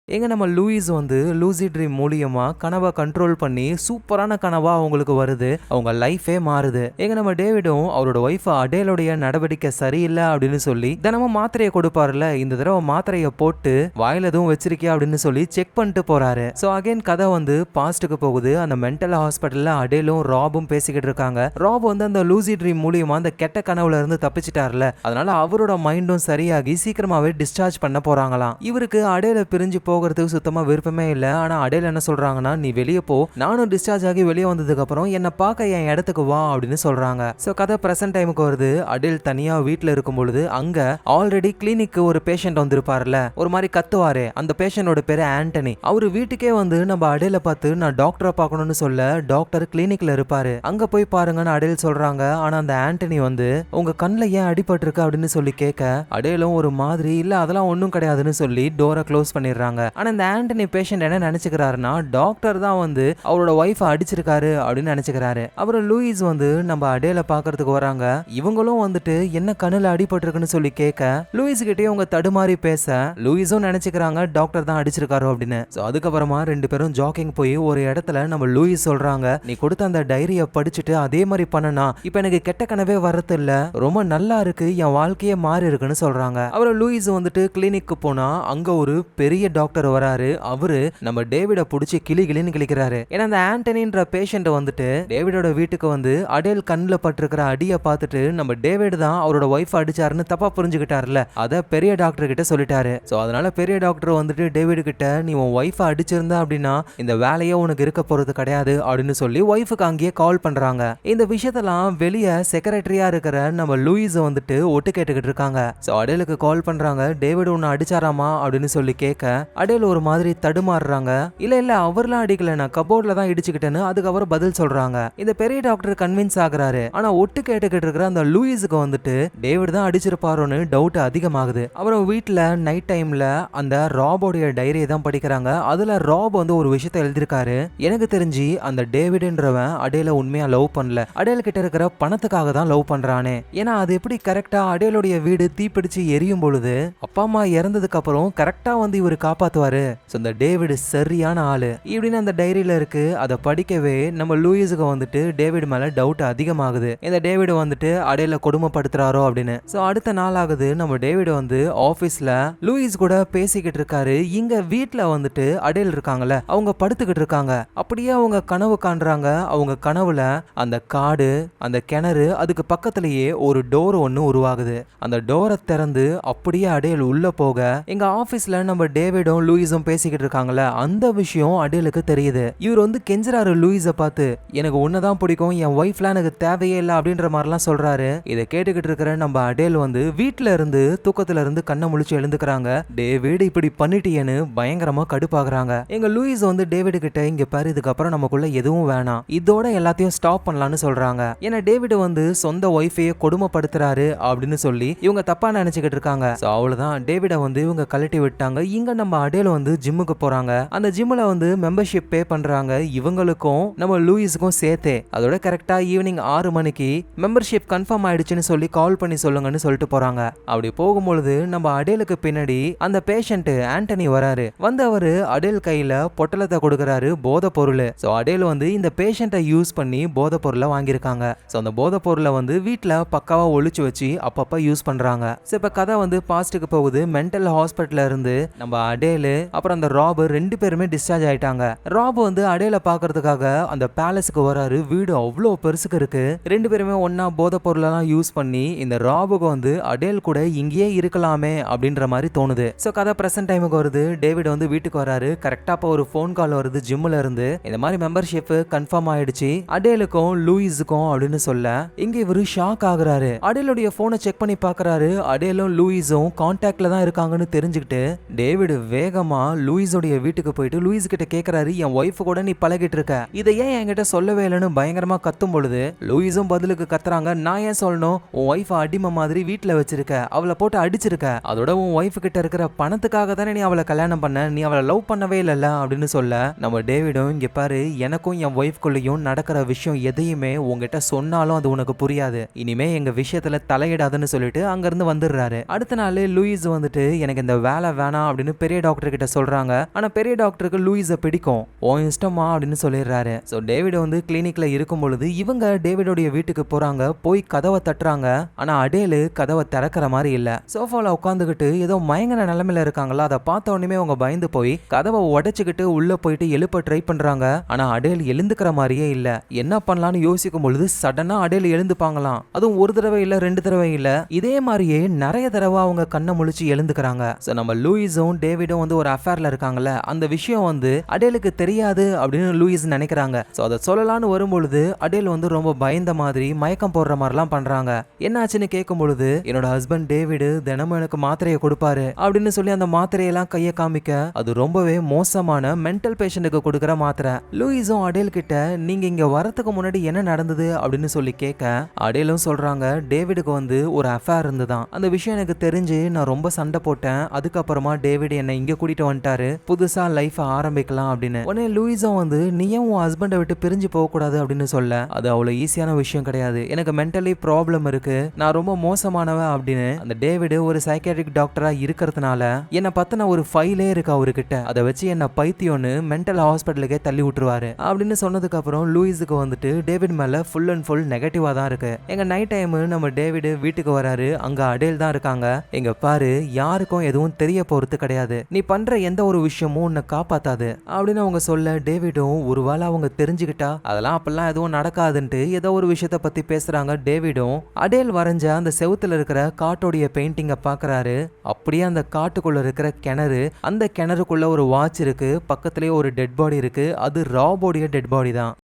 எங்க நம்ம லூயிஸ் வந்து லூசி ட்ரீம் மூலியமா கனவை கண்ட்ரோல் பண்ணி சூப்பரான கனவா அவங்களுக்கு வருது. அவங்க லைஃபே மாறுது. எங்க நம்ம டேவிடும் அவரோட ஒய்ஃப் அடேலோடைய நடவடிக்கை சரியில்லை அப்படின்னு சொல்லி தினமும் மாத்திரையை கொடுப்பாருல, இந்த தடவை மாத்திரையை போட்டு வாயில எதுவும் வச்சிருக்கியா அப்படின்னு சொல்லி செக் பண்ணிட்டு போறாரு. சோ அகைன் கதை வந்து பாஸ்ட்டுக்கு போகுது. அந்த மென்டல் ஹாஸ்பிட்டல்ல அடேலும் ராபும் பேசிக்கிட்டு இருக்காங்க. ராப் வந்து அந்த லூசி ட்ரீம் மூலியமா அந்த கெட்ட கனவுல இருந்து தப்பிச்சிட்டாருல, அதனால அவரோட மைண்டும் சரியாகி சீக்கிரமாவே டிஸ்சார்ஜ் பண்ண போறாங்களாம். இவருக்கு அடேல பிரிஞ்சு போகிறதுக்கு சுத்தமா விருப்பமே இல்ல. ஆனா அடேல் என்ன சொல்றாங்கன்னா, நீ வெளியே போ, நானும் டிஸ்சார்ஜ் ஆகி வெளியே வந்ததுக்கு அப்புறம் என்ன பார்க்க என் இடத்துக்கு வா அப்படின்னு சொல்றாங்க. சோ கதை பிரசன்ட் டைமுக்கு வருது. அடேல் தனியா வீட்ல இருக்கும் பொழுது அங்க ஆல்ரெடி கிளினிக்கு ஒரு பேஷண்ட் வந்திருப்பார்ல, ஒரு மாதிரி கத்துவாரு, அந்த பேஷண்டோட பேரு ஆண்டனி. அவரு வீட்டுக்கே வந்து நம்ம அடேல பார்த்து நான் டாக்டரை பார்க்கணும்னு சொல்ல, டாக்டர் கிளினிக்ல இருப்பாரு, அங்க போய் பாருங்கன்னு அடேல் சொல்றாங்க. ஆனா அந்த ஆண்டனி வந்து உங்க கண்ணுல ஏன் அடிபட்டு இருக்கு அப்படின்னு சொல்லி கேட்க, அடேலும் ஒரு மாதிரி இல்ல அதெல்லாம் ஒன்றும் கிடையாதுன்னு சொல்லி டோரை க்ளோஸ் பண்ணிடுறாங்க. ஆனா இந்த ஆண்டனி பேஷண்ட் என்ன நினைச்சுக்கிறாருன்னா, டாக்டர் தான் வந்து அவரோட ஒய்ஃபை அடிச்சிருக்காரு அப்படின்னு நினைச்சுக்கிறாரு. அப்புறம் லூயிஸ் வந்து நம்ம அடேல பாக்குறதுக்கு வராங்க. இவங்களும் வந்துட்டு என்ன கண்ணுல அடிபட்டு இருக்குன்னு சொல்லி கேட்க, லூயிஸ் கிட்டே அவங்க தடுமாறி பேச, லூயிஸும் நினைச்சுக்கிறாங்க டாக்டர் தான் அடிச்சிருக்காரு அப்படின்னு. அதுக்கப்புறமா ரெண்டு பேரும் ஜாக்கிங் போய் ஒரு இடத்துல நம்ம லூயிஸ் சொல்றாங்க, நீ கொடுத்த அந்த டைரியை படிச்சுட்டு அதே மாதிரி பண்ணனா இப்ப எனக்கு கெட்ட கனவே வரது இல்ல, ரொம்ப நல்லா இருக்கு, என் வாழ்க்கையே மாறி இருக்குன்னு சொல்றாங்க. அப்புறம் லூயிஸ் வந்துட்டு கிளினிக்கு போனா அங்க ஒரு பெரிய டாக்டர் வராரு. அவரு நம்ம டேவிட புடிச்சு கிளின்னு கிளிக்கிறாரு. ஏன்னா அந்த ஆண்டனின்ற பேஷண்ட் வந்துட்டு டேவிடோட வீட்டுக்கு வந்து அடேல் கண்ணுல பட்டிருக்கிற அடியை பார்த்துட்டு நம்ம டேவிட் தான் அவரோட ஒய்ஃப் அடிச்சாருன்னு தப்பா புரிஞ்சுக்கிட்டாருல, அத பெரிய டாக்டர் கிட்ட சொல்லிட்டாரு. சோ அதனால பெரிய டாக்டர் வந்துட்டு டேவிட் கிட்ட, நீ உன் ஒய்ஃபை அடிச்சிருந்தா அப்படின்னா இந்த வேலையே உனக்கு இருக்க போறது கிடையாது அப்படின்னு சொல்லி ஒய்ஃபுக்கு அங்கேயே கால் பண்றாங்க. இந்த விஷயத்தெல்லாம் வெளியே செக்ரட்டரியா இருக்கிற நம்ம லூயிஸ் வந்துட்டு ஒட்டு கேட்டுக்கிட்டு இருக்காங்க. சோ அடேலுக்கு கால் பண்றாங்க, டேவிட் உன்னை அடிச்சாராமா அப்படின்னு சொல்லி கேட்க, அடேல் ஒரு மாதிரி தடுமாறுறாங்க. இல்ல அவர்லாம் அடிக்கல, நான் கபோர்ட்ல தான் இடிச்சுக்கிட்டேன்னு அதுக்கப்புறம் பதில் சொல்றாங்க. இந்த பெரிய டாக்டர் கன்வின்ஸ் ஆகுறாரு. ஆனா ஒட்டு கேட்டுக்கிட்டு இருக்கிற அந்த லூயிஸுக்கு வந்துட்டு டேவிட் தான் அடிச்சிருப்பாரோன்னு டவுட் அதிகமாகுது. அப்புறம் வீட்டுல நைட் டைம்ல அந்த ராபோடைய டைரியை தான் படிக்கிறாங்க. அதுல ராப் வந்து ஒரு விஷயத்தை எழுதியிருக்காரு, எனக்கு தெரிஞ்சு அந்த டேவிட்ன்றவன் அடேல உண்மையா லவ் பண்ணல, அடேல் கிட்ட இருக்கிற பணத்துக்காக தான் லவ் பண்றானே. ஏன்னா அது எப்படி கரெக்டா அடேலுடைய வீடு தீப்பிடிச்சு எரியும் பொழுது அப்பா அம்மா இறந்ததுக்கு அப்புறம் கரெக்டா வந்து இவரு காப்பாத்துவாரு. இந்த டேவிட் சரியான ஆளு இப்படின்னு அந்த டைரியில இருக்கு. அதை படிக்கவே நம்ம லூயிஸுக்கு வந்துட்டு டேவிட் மேல டவுட் அதிகமாகுது, இந்த டேவிட் வந்துட்டு அடேல கொடுமைப்படுத்துறாரோ அப்படின்னு. சோ அடுத்த நாள் ஆகுது, நம்ம டேவிட் வந்து ஆபீஸ்ல லூயிஸ் கூட பேசிக்கிட்டு இருக்காரு. இங்க வீட்டுல வந்துட்டு அடேல் இருக்காங்கல்ல, அவங்க படுத்துக்கிட்டு இருக்காங்க. அப்படியே அவங்க கனவு காண்றாங்க. அவங்க கனவுல அந்த காடு, அந்த கிணறு, அதுக்கு பக்கத்திலேயே ஒரு டோர் ஒன்னு உருவாகுது. அந்த டோரை திறந்து அப்படியே அடேல் உள்ள போக, எங்க ஆபீஸ்ல நம்ம டேவிடும் லூயிஸும் பேசிக்கிட்டு இருக்காங்கல்ல, அந்த விஷயம் அடேலுக்கு தெரியுது. இவர் வந்து கெஞ்சறாரு லூயிஸை பார்த்து, எனக்கு உன்னதான் பிடிக்கும், என் ஒய்ஃப்லாம் எனக்கு தேவையே இல்லை அப்படின்ற மாதிரிலாம் சொல்றாரு. இதை கேட்டுக்கிட்டு இருக்கிற நம்ம அடேல் வந்து வீட்டுல இருந்து தூக்கத்துல இருந்து கண்ணை முழிச்சு எழுந்துக்கிறாங்க. டேவிட் இப்படி பண்ணிட்டியேன்னு பயங்கரமா கடுப்பாகிறாங்க. எங்க லூயிஸ் வந்து டேவிட் கிட்ட, இங்க பாரு இதுக்கப்புறம் நமக்குள்ள எதுவும் வேணாம், இதோட எல்லாத்தையும் ஸ்டாப் பண்ணலாம்னு சொல்றாங்க. ஏன்னா டேவிட் வந்து சொந்த ஒய்ஃபையே கொடுமைப்படுத்துறாரு அப்படின்னு சொல்லி இவங்க தப்பா நினைச்சுக்கிட்டு இருக்காங்க. அவ்வளவுதான், டேவிட வந்து இவங்க கழட்டி விட்டாங்க. இங்க நம்ம அடேல் வந்து ஜிம்முக்கு போறாங்க. அந்த ஜிம்ல வந்து மெம்பர்ஷிப் பே பண்றாங்க, இவங்களுக்கும் நம்ம லூயிஸுக்கும் சேர்த்தே. அதோட கரெக்டா ஈவினிங் 6 மணிக்கு மெம்பர்ஷிப் கன்ஃபார்ம் ஆயிடுச்சுன்னு சொல்லி கால் பண்ணி சொல்லுங்கன்னு சொல்லிட்டு போறாங்க. அப்படி போகும்பொழுது நம்ம அடேலுக்கு பின்னாடி அந்த பேஷண்ட் ஆண்டனி வராரு. வந்து அவரு அடேல் கையில பொட்டலத்தை கொடுக்கறாரு, போதை பொருள். சோ அடேல் வந்து இந்த பேஷண்ட்டை யூஸ் பண்ணி போதை பொருளை வாங்கியிருக்காங்க. சோ அந்த போதை பொருளை வந்து வீட்டுல பக்காவா ஒளிச்சு வச்சு அப்பப்ப யூஸ் பண்றாங்க. சோ இப்ப கதை வந்து பாஸ்டுக்கு போகுது. மென்டல் ஹாஸ்பிட்டல்ல இருந்து நம்ம அடேல் அப்புறம் அந்த ராப் ரெண்டு பேருமே டிஸ்சார்ஜ் ஆயிட்டாங்க. ராப் வந்து அடேல பாக்குறதுக்காக அந்த பேலஸுக்கு வராரு. வீடு அவ்வளோ பெருசுக்கு இருக்கு. ரெண்டு பேருமே ஒன்னா போதை பொருளெல்லாம் யூஸ் பண்ணி இந்த ராபுக்கு வந்து அடேல் கூட இங்கேயே இருக்கலாமே அப்படின்ற மாதிரி தோணுது. சோ கதை பிரசன்ட் டைமுக்கு வருது. டேவிட் வந்து வீட்டுக்கு வராரு. கரெக்டா அப்போ ஒரு ஃபோன் கால் வருது ஜிம்ல இருந்து, இந்த மாதிரி மெம்பர்ஷிப் கன்ஃபார்ம் ஆயிடுச்சு அடேலுக்கும் லூயிஸுக்கும் அப்படின்னு சொல்ல, இங்க இவரு ஷாக் ஆகுறாரு. அடேலுடைய போனை செக் பண்ணி பாக்குறாரு. அடேலும் லூயிஸும் கான்டாக்ட்ல தான் இருக்காங்கன்னு தெரிஞ்சுக்கிட்டு டேவிட் வேகமா லூயிஸோடைய வீட்டுக்கு போயிட்டு லூயிஸ் கிட்ட கேக்குறாரு, என் ஒய்ஃப் கூட நீ பழகிட்டு இருக்க, இதை ஏன் என்கிட்ட சொல்லவே இல்லைன்னு பயங்கரமா கத்தும் பொழுது லூயிஸும் பதிலுக்கு கத்துறாங்க, நான் ஏன் சொல்லணும், உன் ஒய்ஃப் அடிமை மாதிரி வீட்டுல வச்சிருக்க, அவளை போட்டு அடிச்சிருக்க, அதோட உன் ஒய்ஃப் கிட்ட இருக்கிற பணத்துக்காக தானே நீ அவளை கல்யாணம் பண்ண, நீ அவளை லவ் பண்ணவே இல்லைல்ல அப்படின்னு சொல்ல, நம்ம டேவிடும் இங்க பாரு, எனக்கும் என் ஒய்ஃப்குள்ளேயும் நடக்கிற விஷயம் எதையுமே உங்ககிட்ட சொன்னாலும் அது உனக்கு புரியாது, இனிமே எங்க விஷயத்துல தலையிடாதுன்னு சொல்லிட்டு அங்க இருந்து வந்துடுறாரு. அடுத்த நாள் லூயிஸ் வந்துட்டு எனக்கு இந்த வேலை வேணாம் அப்படின்னு பெரிய டாக்டர் கிட்ட சொல்றாங்க. ஆனா பெரிய டாக்டருக்கு லூயிஸை பிடிக்கும், உன் இஷ்டமா அப்படின்னு சொல்லிடுறாரு. சோ டேவிட் வந்து கிளினிக்ல இருக்கும் பொழுது இவங்க டேவிடோடைய வீட்டுக்கு போறாங்க. போய் கதவை தட்டுறாங்க. ஆனா அடேலு கதவை திறக்கிற மாதிரி இல்ல. சோஃபால உட்காந்துக்கிட்டு ஏதோ மயங்கின நிலைமையில இருக்காங்களா, அதை பார்த்த உடனே அவங்க பயந்து போய் கதவை உடைச்சுக்கிட்டு உள்ள போயிட்டு எழுப்ப ட்ரை பண்றாங்க. ஆனா அடேல் எழுந்துக்கிற மாதிரியே இல்ல. என்ன பண்ணலாம்னு யோசிக்கும் பொழுது சடனா அடேல் எழுந்துப்பாங்களாம். அதுவும் ஒரு தடவை இல்ல, 2 தடவை இல்ல, இதே மாதிரியே நிறைய தடவை அவங்க கண்ணை முழிச்சு எழுந்துக்கிறாங்க. சோ நம்ம லூயிஸும் டேவிடும் வந்து ஒரு அஃபேர்ல இருக்காங்கல்ல அந்த விஷயம் வந்து அடேலுக்கு தெரியாது அப்படின்னு லூயிஸ் நினைக்கிறாங்க. சோ அதை சொல்லலான்னு வரும்பொழுது அடேல் வந்து ரொம்ப பயந்த மாதிரி மயக்கம் போடுற மாதிரிலாம் பண்றாங்க. என்னாச்சுன்னு கேட்கும் பொழுது என்னோட ஹஸ்பண்ட் டேவிட் தினமும் எனக்கு மாத்திரையை கொடுப்பாரு அப்படின்னு சொல்லி அந்த மாத்திரையெல்லாம் கையை காமிக்க அது ரொம்பவே மோசமான மென்டல் பேஷண்ட்டுக்கு கொடுக்குற மாத்திரை. லூயிஸும் அடேல் கிட்ட நீங்க இங்க வரதுக்கு முன்னாடி என்ன நடந்தது அப்படின்னு சொல்லி கேட்க அடேலும் சொல்றாங்க டேவிடுக்கு வந்து ஒரு அஃபேர் இருந்துதான். அந்த விஷயம் எனக்கு தெரிஞ்சு நான் ரொம்ப சண்டை போட்டேன். அதுக்கப்புறமா டேவிட் என்னை இங்க கூட்டிட்டு வந்துட்டாரு, புதுசா லைஃப் ஆரம்பிக்கலாம் அப்படின்னு. உடனே லூயிஸும் வந்து நீ ஏன் உன் ஹஸ்பண்டை விட்டு பிரிஞ்சு போக கூடாது அப்படின்னு சொல்ல அது அவ்வளவு ஈஸியான விஷயம் கிடையாது, எனக்கு மென்டலி ப்ராப்ளம் இருக்கு, நான் ரொம்ப மோசமானவன் அப்படின்னு அந்த டேவிட் ஒரு சைக்காட்ரிக் டாக்டரா இருக்கிறதுனால என்னை பத்தின ஒரு ஃபைலே இருக்கு அவர்கிட்ட, அதை வச்சு என்ன பைத்தியம்னு மென்டல் ஹாஸ்பிட்டலுக்கே தள்ளி விட்டுருவாரு அப்படின்னு சொன்னதுக்கு அப்புறம் லூயிஸுக்கு வந்துட்டு டேவிட் மேல ஃபுல் அண்ட் ஃபுல் நெகட்டிவா தான் இருக்கு. எங்க நைட் டைம் நம்ம டேவிட் வீட்டுக்கு வராரு, அங்க அடேல் தான் இருக்காங்க. எங்க பாரு யாருக்கும் எதுவும் தெரிய போறது கிடையாது, நீ பண்ற எந்த ஒரு விஷயமும் உன்னை காப்பாத்தாது அப்படின்னு அவங்க சொல்ல டேவிடும் ஒருவேளை அவங்க தெரிஞ்சுக்கிட்டா அதெல்லாம் அப்பெல்லாம் எதுவும் நடக்காதுன்ட்டு ஏதோ ஒரு விஷயத்த பத்தி பேசுறாங்க. டேவிடும் அடேல் வரைஞ்ச அந்த செவுத்துல இருக்கிற காட்டோடைய பெயிண்டிங்க பாக்குறாரு. அப்படியே அந்த காட்டுக்குள்ள இருக்கிற கிணறு, அந்த கிணறுக்குள்ள ஒரு வாட்ச் இருக்கு, பக்கத்துலயே ஒரு டெட் பாடி இருக்கு, அது ராபோடைய டெட் பாடி தான்.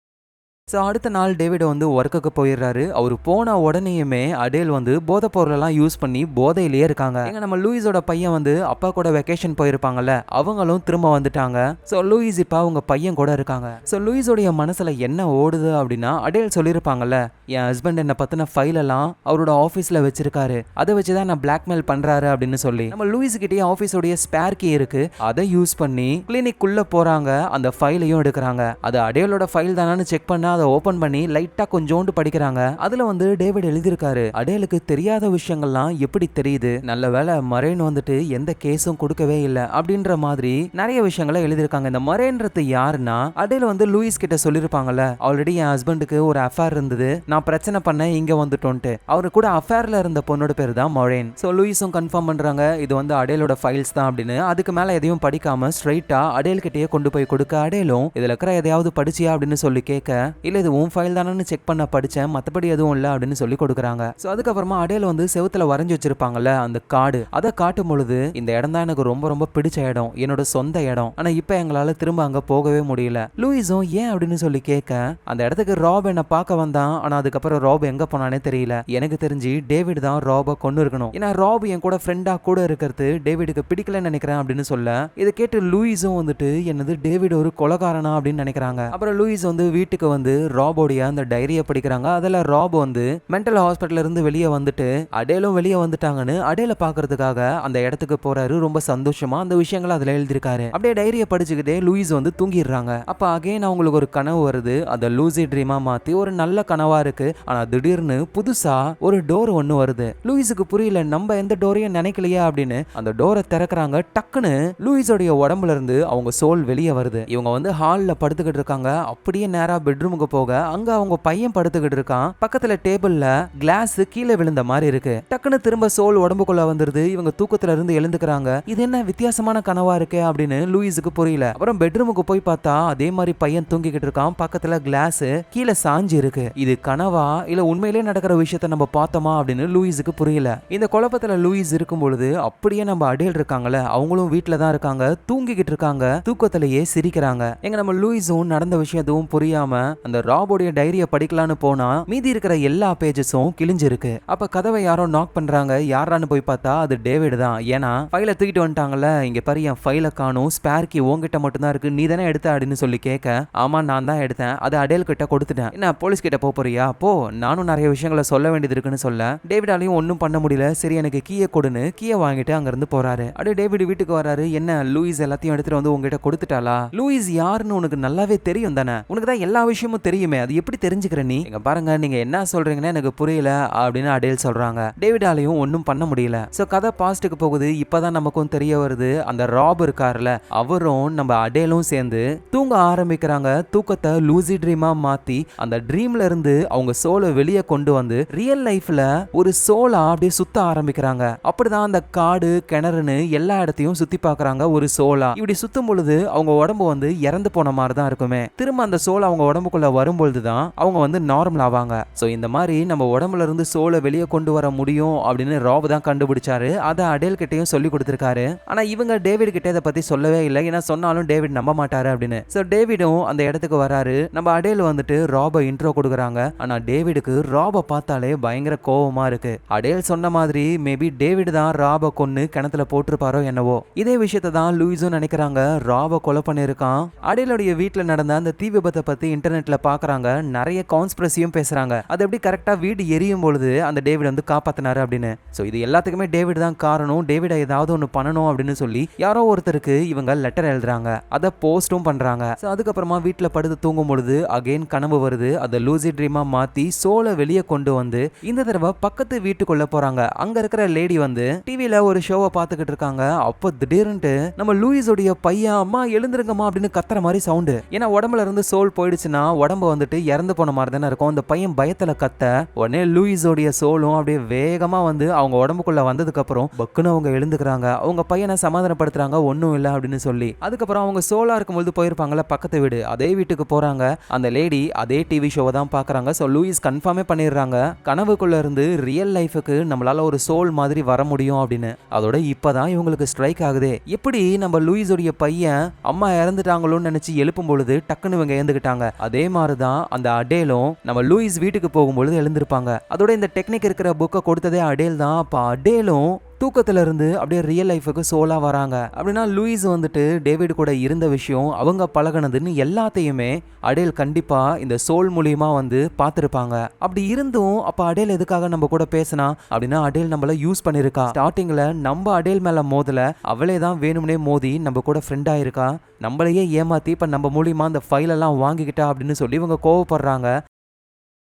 ஸோ அடுத்த நாள் டேவிட் வந்து ஒர்க்குக்கு போயிடுறாரு. அவர் போன உடனேயுமே அடேல் வந்து போதை பொருளெல்லாம் யூஸ் பண்ணி போதையிலேயே இருக்காங்க. எங்க நம்ம லூயிஸோட பையன் வந்து அப்பா கூட வெக்கேஷன் போயிருப்பாங்கல்ல, அவங்களும் திரும்ப வந்துட்டாங்க. ஸோ லூயிஸ் இப்போ அவங்க பையன் கூட இருக்காங்க. ஸோ லூயிஸோடைய மனசுல என்ன ஓடுது அப்படின்னா அடேல் சொல்லியிருப்பாங்கல்ல என் ஹஸ்பண்ட் என்னை பத்தின ஃபைல் எல்லாம் அவரோட ஆஃபீஸில் வச்சிருக்காரு, அதை வச்சுதான் நான் பிளாக்மெயில் பண்றாரு அப்படின்னு சொல்லி நம்ம லூயிஸ் கிட்டே ஆஃபீஸோடைய ஸ்பேர் கீ இருக்கு, அதை யூஸ் பண்ணி கிளினிக் உள்ள போறாங்க, அந்த ஃபைலையும் எடுக்கிறாங்க. அது அடேலோட ஃபைல் தானான்னு செக் பண்ணா அதை ஓபன் பண்ணி லைட்டா கொஞ்சோண்டு படிக்கிறாங்க. அதுல வந்து டேவிட் எழுதியிருக்காரு அடேலுக்கு தெரியாத விஷயங்கள்லாம் எப்படி தெரியுது, நல்ல வேளை மரேன் வந்துட்டு எந்த கேஸும் கொடுக்கவே இல்லை அப்படின்ற மாதிரி நிறைய விஷயங்களை எழுதியிருக்காங்க. இந்த மரேன்றது யாருன்னா அடேல் வந்து லூயிஸ் கிட்ட சொல்லியிருப்பாங்கல்ல ஆல்ரெடி என் ஹஸ்பண்டுக்கு ஒரு அஃபேர் இருந்தது, நான் பிரச்சனை பண்ண இங்க வந்துட்டோன்ட்டு, அவரு கூட அஃபேர்ல இருந்த பொண்ணோட பேர் தான் மொரேன். ஸோ லூயிஸும் கன்ஃபார்ம் பண்றாங்க இது வந்து அடேலோட ஃபைல்ஸ் தான் அப்படின்னு. அதுக்கு மேல எதையும் படிக்காம ஸ்ட்ரைட்டா அடேல் கிட்டேயே கொண்டு போய் கொடுக்க அடேலும் இதுல இருக்கிற எதையாவது படிச்சியா அப்படின்னு சொல்லி கேட்க இல்ல இது உன் ஃபைல் தானே செக் பண்ண படிச்சேன், மற்றபடி எதுவும் இல்லை அப்படின்னு சொல்லி கொடுக்குறாங்க. ஸோ அதுக்கப்புறமா அடேல் வந்து செவுத்துல வரைஞ்சி வச்சிருப்பாங்கல்ல அந்த கார்டு, அதை காட்டும் பொழுது இந்த இடம் தான் எனக்கு ரொம்ப ரொம்ப பிடிச்ச இடம், என்னோட சொந்த இடம், ஆனா இப்போ எங்களால திரும்ப அங்க போகவே முடியல. லூயிஸும் ஏன் அப்படின்னு சொல்லி கேட்க அந்த இடத்துக்கு ராப் என்னை பார்க்க வந்தான், ஆனா அதுக்கப்புறம் ராப் எங்க போனானே தெரியல, எனக்கு தெரிஞ்சு டேவிட் தான் ராபை கொண்டு இருக்கணும், ஏன்னா ராப் என் கூட ஃப்ரெண்டா கூட இருக்கிறது டேவிடுக்கு பிடிக்கலன்னு நினைக்கிறேன் அப்படின்னு சொல்ல இதை கேட்டு லூயிஸும் வந்துட்டு என்னது டேவிட் ஒரு கொலைகாரனா அப்படின்னு நினைக்கிறாங்க. அப்புறம் லூயிஸ் வந்து வீட்டுக்கு வந்து ராபோடைய அந்த டைரியை படிக்கிறாங்க. அதில் ராப் வந்து மென்டல் ஹாஸ்பிட்டல்ல இருந்து வெளியே வந்துட்டு அடேலும் வெளியே வந்துட்டாங்கன்னு அடேல பாக்குறதுக்காக அந்த இடத்துக்கு போறாரு. ரொம்ப சந்தோஷமா அந்த விஷயங்களை அதுல எழுதிருக்காரு. அப்படியே டைரியை படிச்சுக்கிட்டே லூயிஸ் வந்து தூங்கிடுறாங்க. அப்ப அகைன் அவங்களுக்கு ஒரு கனவு வருது, அதை லூசி ட்ரீமா மாத்தி ஒரு நல்ல கனவா இருக்கு. ஆனா திடீர்னு புதுசா ஒரு டோர் ஒன்னு வருது. லூயிஸுக்கு புரியல நம்ம எந்த டோரையும் நினைக்கலையா அப்படின்னு அந்த டோரை திறக்கிறாங்க. டக்குன்னு லூயிஸோடைய உடம்புல இருந்து அவங்க சோல் வெளியே வருது. இவங்க வந்து ஹால்ல படுத்துக்கிட்டு இருக்காங்க. அப்படியே நேரா பெட்ரூமுக்கு போக அங்க அவங்க பையன் படுத்துக்கிட்டு இருக்கான். பக்கத்துல டேபிள்ல கிளாஸ் கீழே விழுந்த மாதிரி இருக்கு. டக்குன்னு திரும்ப சோல் உடம்புக்குள்ள வந்துருது. இவங்க தூக்கத்துல இருந்து எழுந்துக்கிறாங்க. இது என்ன வித்தியாசமான கனவா இருக்கு அப்படின்னு லூயிஸுக்கு புரியல. அப்புறம் பெட்ரூமுக்கு போய் பார்த்தா அதே மாதிரி பையன் தூங்கிக்கிட்டு இருக்கான். பக்கத்துல கிளாஸ் கீழே சாஞ்சி இருக்கு. இது கனவா இல்ல உண்மையிலே நடக்கிற விஷயத்த நம்ம பார்த்தோமா அப்படின்னு லூயிஸுக்கு புரியல. இந்த குழப்பத்துல லூயிஸ் இருக்கும் பொழுது அப்படியே நம்ம அடேல் இருக்காங்கல்ல அவங்களும் வீட்டுல தான் இருக்காங்க, தூங்கிக்கிட்டு இருக்காங்க, தூக்கத்திலேயே சிரிக்கிறாங்க. எங்க நம்ம லூயிஸும் நடந்த விஷயம் எதுவும் புரியாம அந்த ராபோடைய டைரியை படிக்கலான்னு போனா மீதி இருக்கிற எல்லா பேஜஸும் கிழிஞ்சிருக்கு. அப்ப கதவை யாரோ நாக் பண்றாங்க. யாரான்னு போய் பார்த்தா அது டேவிட் தான். ஏன்னா ஃபைலை தூக்கிட்டு வந்துட்டாங்கல்ல, இங்க பாரு என் ஃபைலை காணும், ஸ்பேர் கீ உன்கிட்ட மட்டும் தான் இருக்கு, நீ தானே எடுத்த அப்படின்னு சொல்லி கேட்க ஆமா நான் தான் எடுத்தேன், அதை அடேல் கிட்ட கொடுத்துட்டேன், என்ன போலீஸ் கிட்ட போறியா போ, நானும் நிறைய விஷயங்களை சொல்ல வேண்டியது இருக்குன்னு சொல்ல டேவிடாலையும் ஒன்னும் பண்ண முடியல. சரி எனக்கு கீயை கொடுன்னு கீயை வாங்கிட்டு அங்க இருந்து போறாரு. அப்படியே டேவிட் வீட்டுக்கு வராரு. என்ன லூயிஸ் எல்லாத்தையும் எடுத்துட்டு வந்து உங்ககிட்ட கொடுத்துட்டாளா, லூயிஸ் யாருன்னு உனக்கு நல்லாவே தெரியும் தானே, உனக்கு தான் எல்லா விஷயமும் தெரியுமே, அது எப்படி தெரிஞ்சுக்கிற நீ, இங்க பாருங்க நீங்க என்ன சொல்றீங்கன்னு எனக்கு புரியல அப்படின்னு அடேல் சொல்றாங்க. டேவிடாலையும் ஒன்னும் பண்ண முடியல. சோ கதை பாஸ்டுக்கு போகுது. இப்பதான் நமக்கும் தெரிய வருது அந்த ராப் இருக்காருல அவரும் நம்ம அடேலும் சேர்ந்து தூங்க ஆரம்பிக்கிறாங்க. தூக்கத்தை லூசி ட்ரீமா மாத்தி அந்த ட்ரீம்ல இருந்து அவங்க சோலை வெளியே கொண்டு வந்து ரியல் லைஃப்ல ஒரு சோலா அப்படியே சுத்த ஆரம்பிக்கிறாங்க. அப்படிதான் அந்த காடு கிணறுன்னு எல்லா இடத்தையும் சுத்தி பாக்குறாங்க ஒரு சோலா. இப்படி சுத்தும் பொழுது அவங்க உடம்பு வந்து இறந்து போன மாதிரி தான் இருக்குமே. திரும்ப அந்த சோலை அவங்க உடம்புக்குள்ள உடம்புக்குள்ள வரும்பொழுது தான் அவங்க வந்து நார்மல் ஆவாங்க. ஸோ இந்த மாதிரி நம்ம உடம்புல இருந்து சோலை வெளியே கொண்டு வர முடியும் அப்படின்னு ராப் தான் கண்டுபிடிச்சாரு. அதை அடேல் கிட்டையும் சொல்லி கொடுத்திருக்காரு. ஆனா இவங்க டேவிட் கிட்ட இதை பத்தி சொல்லவே இல்லை. ஏன்னா சொன்னாலும் டேவிட் நம்ப மாட்டாரு அப்படின்னு. ஸோ டேவிடும் அந்த இடத்துக்கு வராரு. நம்ம அடேல் வந்துட்டு ராபை இன்ட்ரோ கொடுக்குறாங்க. ஆனா டேவிடுக்கு ராபை பார்த்தாலே பயங்கர கோவமா இருக்கு. அடேல் சொன்ன மாதிரி மேபி டேவிட் தான் ராபை கொன்னு கிணத்துல போட்டிருப்பாரோ என்னவோ. இதே விஷயத்தை தான் லூயிஸும் நினைக்கிறாங்க. ராபை கொலை பண்ணிருக்கான். அடேலுடைய வீட்டுல நடந்த அந்த தீ விபத்தை பத்தி இன்டர்நெட்ல பாக்குறாங்க. நிறைய கான்ஸ்பிரசியும் பேசுறாங்க. அது எப்படி கரெக்டா வீடு எரியும் பொழுது அந்த டேவிட் வந்து காப்பாத்தினாரு அப்படின்னு. சோ இது எல்லாத்துக்குமே டேவிட் தான் காரணம். டேவிட் ஏதாவது ஒன்று பண்ணணும் அப்படின்னு சொல்லி யாரோ ஒருத்தருக்கு இவங்க லெட்டர் எழுதுறாங்க. அதை போஸ்டும் பண்றாங்க. சோ அதுக்கப்புறமா வீட்டுல படுத்து தூங்கும் பொழுது அகைன் கனவு வருது. அதை லூசி ட்ரீமா மாத்தி சோலை வெளியே கொண்டு வந்து இந்த தடவை பக்கத்து வீட்டுக்குள்ள போறாங்க. அங்க இருக்கிற லேடி வந்து டிவில ஒரு ஷோவை பார்த்துக்கிட்டு இருக்காங்க. அப்போ திடீர்னு நம்ம லூயிஸோடைய பையன் அம்மா எழுந்திருங்கம்மா அப்படின்னு கத்துற மாதிரி சவுண்டு. ஏன்னா உடம்புல இருந்து சோல் போயிடுச்சுன்னா உடம்பு வந்துட்டு இறந்து போன மாதிரி தானே இருக்கும். அந்த பையன் பயத்துல கத்த உடனே லூயிஸோடைய சோலும் அப்படியே வேகமா வந்து அவங்க உடம்புக்குள்ள வந்ததுக்கு அப்புறம் பக்குன்னு அவங்க எழுந்துக்கிறாங்க. அவங்க பையனை சமாதானப்படுத்துறாங்க, ஒன்னும் இல்லை அப்படின்னு சொல்லி. அதுக்கப்புறம் அவங்க சோலா இருக்கும்போது போயிருப்பாங்கல்ல பக்கத்து வீடு, அதே வீட்டுக்கு போறாங்க. அந்த லேடி அதே டிவி ஷோவை தான் பாக்குறாங்க. ஸோ லூயிஸ் கன்ஃபார்மே பண்ணிடுறாங்க, கனவுக்குள்ள இருந்து ரியல் லைஃபுக்கு நம்மளால ஒரு சோல் மாதிரி வர முடியும் அப்படின்னு. அதோட இப்பதான் இவங்களுக்கு ஸ்ட்ரைக் ஆகுது. எப்படி நம்ம லூயிஸோடைய பையன் அம்மா இறந்துட்டாங்களோன்னு நினைச்சு எழுப்பும் பொழுது டக்குன்னு இவங்க எழுந்துக்கிட்டாங்க. அதே மாதிரிதான் அந்த அடேலும் நம்ம லூயிஸ் வீட்டுக்கு போகும்பொழுது எழுந்திருப்பாங்க. அதோட இந்த டெக்னிக் இருக்கிற புக்கை கொடுத்ததே அடேல் தான். அப்ப அடேலும் தூக்கத்துல இருந்து அப்படியே ரியல் லைஃபுக்கு சோலா வராங்க. அப்படின்னா லூயிஸ் வந்துட்டு டேவிட் கூட இருந்த விஷயம், அவங்க பழகினதுன்னு எல்லாத்தையுமே அடேல் கண்டிப்பா இந்த சோல் மூலியமா வந்து பார்த்திருப்பாங்க. அப்படி இருந்தும் அப்ப அடேல் எதுக்காக நம்ம கூட பேசினா அப்படின்னா அடேல் நம்மள யூஸ் பண்ணிருக்கா. ஸ்டார்டிங்ல நம்ம அடேல் மேல மோதல, அவளே தான் வேணும்னே மோதி நம்ம கூட ஃப்ரெண்ட் ஆயிருக்கா. நம்மளையே ஏமாத்தி இப்ப நம்ம மூலியமா அந்த ஃபைல் எல்லாம் வாங்கிக்கிட்டா அப்படின்னு சொல்லி இவங்க கோவப்படுறாங்க.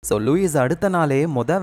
ஸோ லூயிஸ் அடுத்த நாளே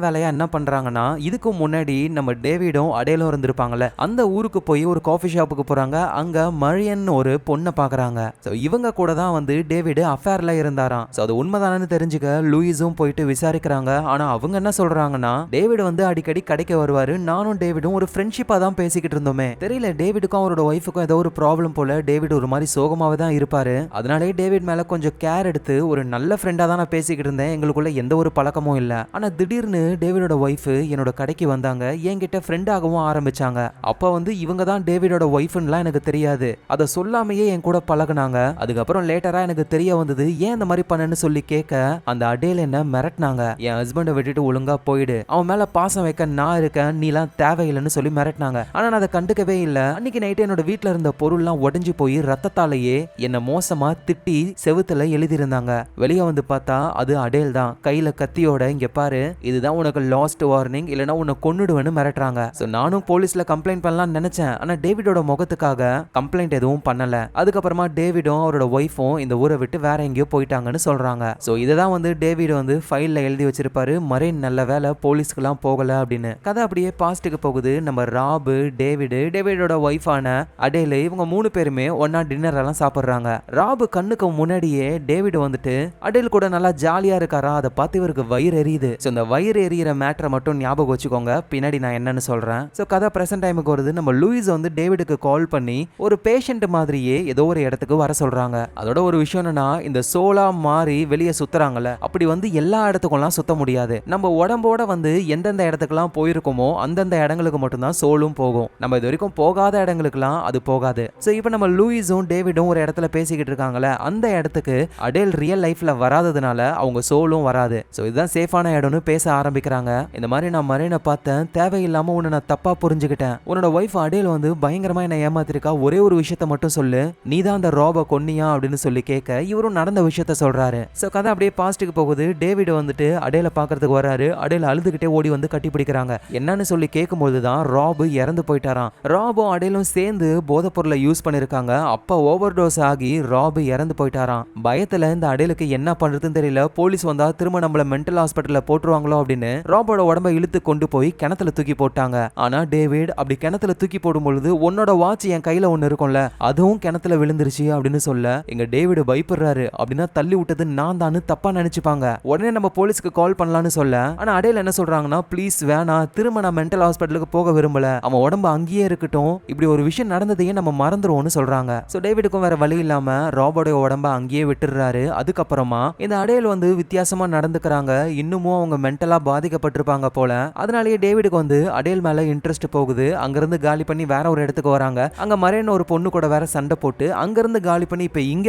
வேலையா என்ன பண்றாங்கன்னா, இதுக்கு முன்னாடி நம்ம டேவிடும் அடேலும் இருந்திருப்பாங்கல்ல அந்த ஊருக்கு போய் ஒரு காஃபி ஷாப்புக்கு போறாங்க. அங்க மரியன் ஒரு பொண்ணை பாக்குறாங்க. ஸோ இவங்க கூட தான் வந்து டேவிட் அஃபேர்ல இருந்தாராம். ஸோ அது உண்மைதானு தெரிஞ்சுக்க லூயிஸும் போயிட்டு விசாரிக்கிறாங்க. ஆனா அவங்க என்ன சொல்றாங்கன்னா, டேவிட் வந்து அடிக்கடி கடைக்கு வருவாரு, நானும் டேவிடும் ஒரு ஃப்ரெண்ட்ஷிப்பா தான் பேசிக்கிட்டு இருந்தோமே, தெரியல டேவிடுக்கும் அவரோட ஒய்ஃபுக்கும் ஏதோ ஒரு ப்ராப்ளம் போல, டேவிட் ஒரு மாதிரி சோகமாவே தான் இருப்பாரு. அதனாலே டேவிட் மேல கொஞ்சம் கேர் எடுத்து ஒரு நல்ல ஃப்ரெண்டா தான் நான் பேசிக்கிட்டு இருந்தேன், எங்களுக்குள்ள எந்த ஒரு பழக்கமும் இல்ல. ஆனா திடீர்னு டேவிடோட ஒய்ஃப் என்னோட கடைக்கு வந்தாங்க, என்கிட்ட ஃப்ரெண்டாகவும் ஆரம்பிச்சாங்க. அப்ப வந்து இவங்க தான் டேவிடோட ஒய்ஃப்னுலாம் எனக்கு தெரியாது, அதை சொல்லாமையே என் கூட பழகுனாங்க. அதுக்கப்புறம் லேட்டரா எனக்கு தெரிய வந்தது, ஏன் இந்த மாதிரி பண்ணன்னு சொல்லி கேட்க அந்த அடேல் என்ன மிரட்டினாங்க. என் ஹஸ்பண்டை விட்டுட்டு ஒழுங்கா போயிடு, அவன் மேல பாசம் வைக்க நான் இருக்கேன், நீலாம் தேவையில்லைன்னு சொல்லி மிரட்டினாங்க. ஆனா நான் அதை கண்டுக்கவே இல்லை. அன்னைக்கு நைட்டு என்னோட வீட்டுல இருந்த பொருள்லாம் உடைஞ்சு போய் ரத்தத்தாலேயே என்ன மோசமா திட்டி செவுத்துல எழுதியிருந்தாங்க. வெளியே வந்து பார்த்தா அது அடேல் தான், கையில கத்தியோட இங்க பாரு இதுதான் உனக்கு லாஸ்ட் வார்னிங், இல்லனா உன்னை கொன்னுடுவேன்னு மிரட்டுறாங்க. சோ நானும் போலீஸ்ல கம்ப்ளைண்ட் பண்ணலாம்னு நினைச்சேன், ஆனா டேவிடோட முகத்துக்காக கம்ப்ளைண்ட் எதுவும் பண்ணல. அதுக்கப்புறமா டேவிடும் அவரோட ஒய்ஃபும் இந்த ஊரை விட்டு வேற எங்கேயோ போயிட்டாங்கன்னு சொல்றாங்க. சோ இததான் வந்து டேவிட் வந்து ஃபைல்ல எழுதி வச்சிருப்பாரு, மரேன் நல்ல வேலை போலீஸ்க்குலாம் போகல அப்படின்னு. கதை அப்படியே பாஸ்ட்டுக்கு போகுது. நம்ம ராபு, டேவிடோட ஒய்ஃபான அடேல் இவங்க 3 பேருமே ஒன்னா டின்னர் எல்லாம் சாப்பிடுறாங்க. ராபு கண்ணுக்கு முன்னாடியே டேவிட் வந்துட்டு அடேல் கூட நல்லா ஜாலியா இருக்காரா, அதை பார்த்து இவருக்கு வயிறு எரியுது. சோ இந்த வயிறு எரியிற மேட்டரை மட்டும் ஞாபகம் வச்சுக்கோங்க, பின்னாடி நான் என்னன்னு சொல்றேன். சோ கதை பிரசன்ட் டைமுக்கு வருது. நம்ம லூயிஸ் வந்து டேவிடுக்கு கால் பண்ணி ஒரு பேஷண்ட் மாதிரியே ஏதோ ஒரு இடத்துக்கு வர சொல்றாங்க. அதோட ஒரு விஷயம் என்னன்னா, இந்த சோலா மாறி வெளியே சுத்துறாங்கல்ல, அப்படி வந்து எல்லா இடத்துக்கும்லாம் சுத்த முடியாது. நம்ம உடம்போட வந்து எந்தெந்த இடத்துக்குலாம் போயிருக்கோமோ அந்தந்த இடங்களுக்கு மட்டும்தான் சோலும் போகும். நம்ம இது வரைக்கும் போகாத இடங்களுக்குலாம் அது போகாது. சோ இப்போ நம்ம லூயிஸும் டேவிடும் ஒரு இடத்துல பேசிக்கிட்டு இருக்காங்கல்ல, அந்த இடத்துக்கு அடேல் ரியல் லைஃப்ல வராததுனால அவங்க சோலும் வராது. சோ இதுதான் சேஃபான இடம்னு பேச ஆரம்பிக்கிறாங்க. இந்த மாதிரி நான் மரேனை பார்த்தேன், தேவையில்லாம உன்னை நான் தப்பா புரிஞ்சுக்கிட்டேன், உன்னோட ஒய்ஃப் அடேல் வந்து பயங்கரமா என்ன ஏமாத்திருக்கா, ஒரே ஒரு விஷயத்த மட்டும் சொல்லு, நீ தான் அந்த ராபை கொன்னியா அப்படின்னு சொல்லி கேட்க இவரும் நடந்த விஷயத்த சொல்றாரு. சோ கதை அப்படியே பாஸ்ட்டுக்கு போகுது. டேவிட் வந்துட்டு அடேல பாக்குறதுக்கு வராரு. அடேல் அழுதுகிட்டே ஓடி வந்து கட்டி பிடிக்கிறாங்க. என்னன்னு சொல்லி கேட்கும்போது தான் ராபு இறந்து போயிட்டாராம். ராபும் அடேலும் சேர்ந்து போதைப் பொருளை யூஸ் பண்ணிருக்காங்க. அப்ப ஓவர் டோஸ் ஆகி ராபு இறந்து போயிட்டாராம். பயத்துல இந்த அடேலுக்கு என்ன பண்றதுன்னு தெரியல, போலீஸ் வந்தா திரும்ப நம்மள நம்மள மென்டல் ஹாஸ்பிட்டல்ல போட்டுருவாங்களோ அப்படின்னு ராபோட உடம்ப இழுத்து கொண்டு போய் கிணத்துல தூக்கி போட்டாங்க. ஆனா டேவிட் அப்படி கிணத்துல தூக்கி போடும் பொழுது உன்னோட வாட்ச் என் கையில ஒண்ணு இருக்கும்ல அதுவும் கிணத்துல விழுந்துருச்சு அப்படின்னு சொல்ல எங்க டேவிட் பயப்படுறாரு. அப்படின்னா தள்ளி விட்டது நான் தான் தப்பா நினைச்சுப்பாங்க. உடனே நம்ம போலீஸ்க்கு கால் பண்ணலாம்னு சொல்ல ஆனா அடேல் என்ன சொல்றாங்கன்னா ப்ளீஸ் வேணாம், திரும்ப நான் மென்டல் ஹாஸ்பிட்டலுக்கு போக விரும்பல, அவன் உடம்பு அங்கேயே இருக்கட்டும், இப்படி ஒரு விஷயம் நடந்ததையே நம்ம மறந்துருவோம்னு சொல்றாங்க. சோ டேவிடுக்கும் வேற வழி இல்லாம ராபோட உடம்ப அங்கேயே விட்டுறாரு. அதுக்கப்புறமா இந்த அடேல் வித்தியாசமா நடந்துக்கிறாங்க. இன்னமும் அவங்க மென்டலா பாதிக்கப்பட்டிருப்பாங்க போல. அதனாலேயே டேவிடுக்கு அடேல் மேல இன்ட்ரெஸ்ட் போகுது. அங்கிருந்து காலி பண்ணி வேற ஒரு இடத்துக்கு வராங்க. அங்க மரேன் ஒரு பொண்ணு கூட வேற சண்டை போட்டு அங்கிருந்து காலி பண்ணி இப்ப இங்க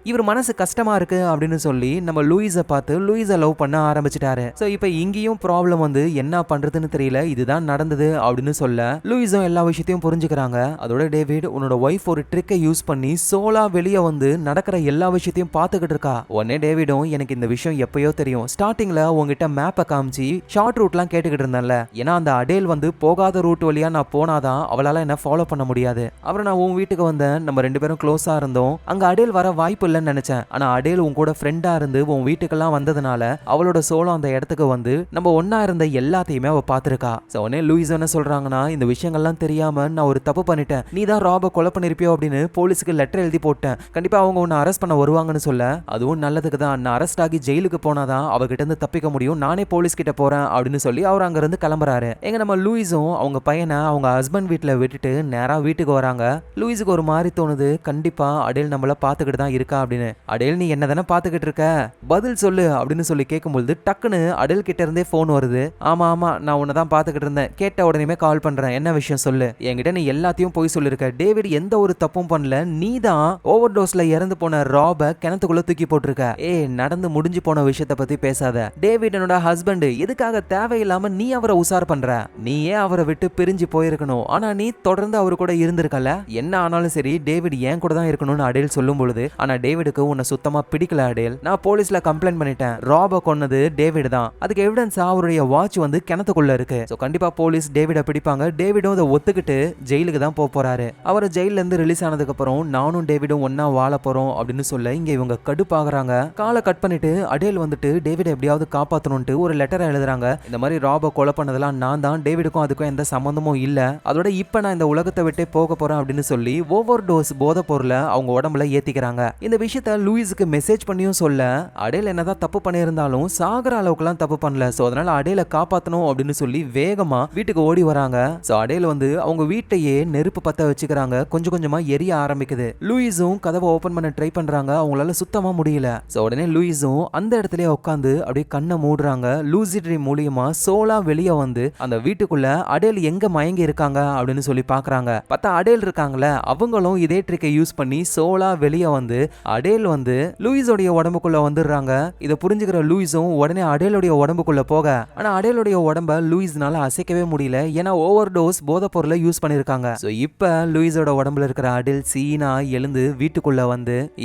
இவர் மனசு கஷ்டமா இருக்கு அப்படின்னு சொல்லி நம்ம லூயிஸ பார்த்து லூயிஸ லவ் பண்ண ஆரம்பிச்சிட்டாரு. சோ இப்ப இங்கேயும் ப்ராப்ளம் என்ன பண்றதுன்னு தெரியல, இதுதான் நடந்தது அப்படின்னு சொல்ல லூயிஸும் எல்லா விஷயத்தையும் புரிஞ்சுக்கிறாங்க. அதோட டேவிட் உன்னோட ஒய்ஃப் ஒரு ட்ரிக்கை யூஸ் பண்ணி சோலா வெளியே நடக்கிற எல்லா விஷயத்தையும் பார்த்துக்கிட்டு இருக்கா. உடனே டேவிடும் எனக்கு இந்த விஷயம் எப்பயோ தெரியும், ஸ்டார்டிங்ல உங்ககிட்ட மேப்பை காமிச்சு ஷார்ட் ரூட்லாம் கேட்டுக்கிட்டு இருந்தேன்ல, ஏன்னா அந்த அடேல் போகாத ரூட் வழியா நான் போனாதான் அவளால என்ன ஃபாலோ பண்ண முடியாது. அப்புறம் நான் உன் வீட்டுக்கு வந்தேன், நம்ம 2 பேரும் க்ளோஸா இருந்தோம், அங்க அடேல் வர வாய்ப்பு இல்லைன்னு நினைச்சேன். ஆனா அடேல் உன் கூட ஃப்ரெண்டா இருந்து உன் வீட்டுக்கெல்லாம் வந்ததுனால அவளோட சோளம் அந்த இடத்துக்கு நம்ம ஒன்னா இருந்த எல்லாத்தையுமே அவ பாத்துருக்கா. உடனே லூயிஸ் என்ன சொல்றாங்கன்னா இந்த விஷயங்கள்லாம் தெரியாம நான் ஒரு தப்பு பண்ணிட்டேன், நீ தான் ராப கொலை பண்ணிருப்பியோ அப்படின்னு போலீஸுக்கு லெட்டர் எழுதி போட்டேன், கண்டிப்பா அவங்க உன்னை அரெஸ்ட் பண்ண வருவாங்கன்னு சொல்ல அதுவும் நல்லதுக்கு தான், நான் அரெஸ்ட் ஆகி ஜெயிலுக்கு போனாதான் அவகிட்ட இருந்து தப்பிக்க முடியும், நானே போலீஸ் கிட்ட போறேன் அப்படின்னு சொல்லி அவர் அங்க இருந்து கிளம்புறாரு. எங்க நம்ம லூயிஸும் அவங்க பையனை அவங்க ஹஸ்பண்ட் வீட்டுல விட்டுட்டு நேரா வீட்டுக்கு வராங்க. லூயிஸுக்கு ஒரு மாதிரி தோணுது, கண்டிப்பா அடேல் நம்மள பாத்துக்கிட்டு தான் இருக்கா அப்படின்னு. அடேல் நீ என்ன தானே பாத்துக்கிட்டு இருக்க, பதில் சொல்லு அப்படின்னு சொல்லி கேட்கும்போது டக்குன்னு அடேல் கிட்ட இருந்தே போன் வருது. ஆமா ஆமா நான் உன்னை தான் பாத்துக்கிட்டு இருந்தேன், கேட்ட உடனே கால் பண்றேன், என்ன விஷயம் சொல்லு, என்கிட்ட நீ எல்லாத்தையும் போய் சொல்லிருக்க, டேவிட் எந்த ஒரு தப்பும் பண்ணல, நீ தான் ஓவர் டோஸ்ல இறந்து போன ராப கிணத்துக்குள்ள தூக்கி போட்டிருக்க. நடந்து முடிஞ்சு போன விஷயத்த பத்தி பேசாத, டேவிட் என்னோட ஹஸ்பண்ட், எதுக்காக தேவையில்லாம நீ அவரை உசார் பண்ற, நீ ஏன் அவரை விட்டு பிரிஞ்சு போயிருக்கணும், ஆனா நீ தொடர்ந்து அவரு கூட இருந்திருக்கல, என்ன ஆனாலும் சரி டேவிட் ஏன் கூட தான் இருக்கணும்னு அடேல் சொல்லும் பொழுது ஆனா டேவிடுக்கு உன்னை சுத்தமா பிடிக்கல அடேல், நான் போலீஸ்ல கம்ப்ளைண்ட் பண்ணிட்டேன், ராப கொன்னது டேவிட் தான், அதுக்கு எவிடன்ஸா அவருடைய வாட்ச் கிணத்துக்குள்ள இருக்கு, சோ கண்டிப்பா போலீஸ் டேவிட பிடிப்பாங்க, டேவிடும் அதை ஒத்துக்கிட்டு ஜெயிலுக்கு தான் போறாரு. அவர் ஜெயில இருந்து ரிலீஸ் ஆனதுக்கு அப்புறம் நானும் டேவிடும் ஒன்னா வாழ போறோம் அப்படின்னு சொல்ல இங்க இவங்க கடுப்பாகிறாங்க. காலை கட் பண்ணிட்டு அடேல் டேவிட எப்படியாவது காப்பாத்தணும்னு ஒரு லெட்டர் எழுதுறாங்க. இந்த மாதிரி ராப கொலை பண்ணதெல்லாம் நான் தான், டேவிடுக்கும் அதுக்கும் எந்த சம்பந்தமும் இல்ல, அதோட இப்ப நான் இந்த உலகத்தை விட்டே போக போறேன் அப்படின்னு சொல்லி ஓவர் டோஸ் போதை பொருளை அவங்க உடம்புல ஏத்திக்கிறாங்க. இந்த விஷயத்த லூயிஸுக்கு மெசேஜ் பண்ணியும் சொல்ல அடேல் என்னதான் தப்பு பண்ணியிருந்தாலும் சாகர அளவுக்குலாம் தப்பு பண்ணல, சோ அதனால அடேல காப்பாத்தணும் அப்படின்னு சொல்லி வேகமா வீட்டுக்கு ஓடி வராங்க. சோ அடேல் அவங்க வீட்டையே நெருப்பு பத்த வச்சுக்கிறாங்க, கொஞ்சம் கொஞ்சமா எரிய ஆரம்பிக்குது. லூயிஸும் கதவை ஓபன் பண்ண ட்ரை பண்றாங்க, அவங்களால சுத்தமா முடியல. சோ உடனே லூயிஸும் அந்த இடத்துலயே உட்காந்து அப்படியே கண்ணை மூடுறாங்க. லூசி ட்ரீம் மூலியமா சோலா வெளியே அந்த வீட்டுக்குள்ள அடேல் எங்க மயங்கி இருக்காங்க அப்படின்னு சொல்லி பாக்குறாங்க. பார்த்தா அடேல் இருக்காங்களே அவங்களும் இதே ட்ரிக்கை யூஸ் பண்ணி சோலா வெளியே அடேல் லூயிஸோடைய உடம்புக்குள்ள வந்துடுறாங்க. இதை புரிஞ்சுக்கிற லூயிஸும் உடனே அடேலுடைய உடம்புக்குள்ள போக ஆனா அடேலுடைய உடம்ப லூயிஸ்னால அசைக்கவே முடியல, ஏன்னா ஓவர் டோஸ் போதை பொருளை யூஸ் பண்ணிருக்காங்க. சோ இப்ப லூயிஸோட உடம்புல இருக்கிற அடேல் சீனா எழுந்து வீட்டுக்குள்ள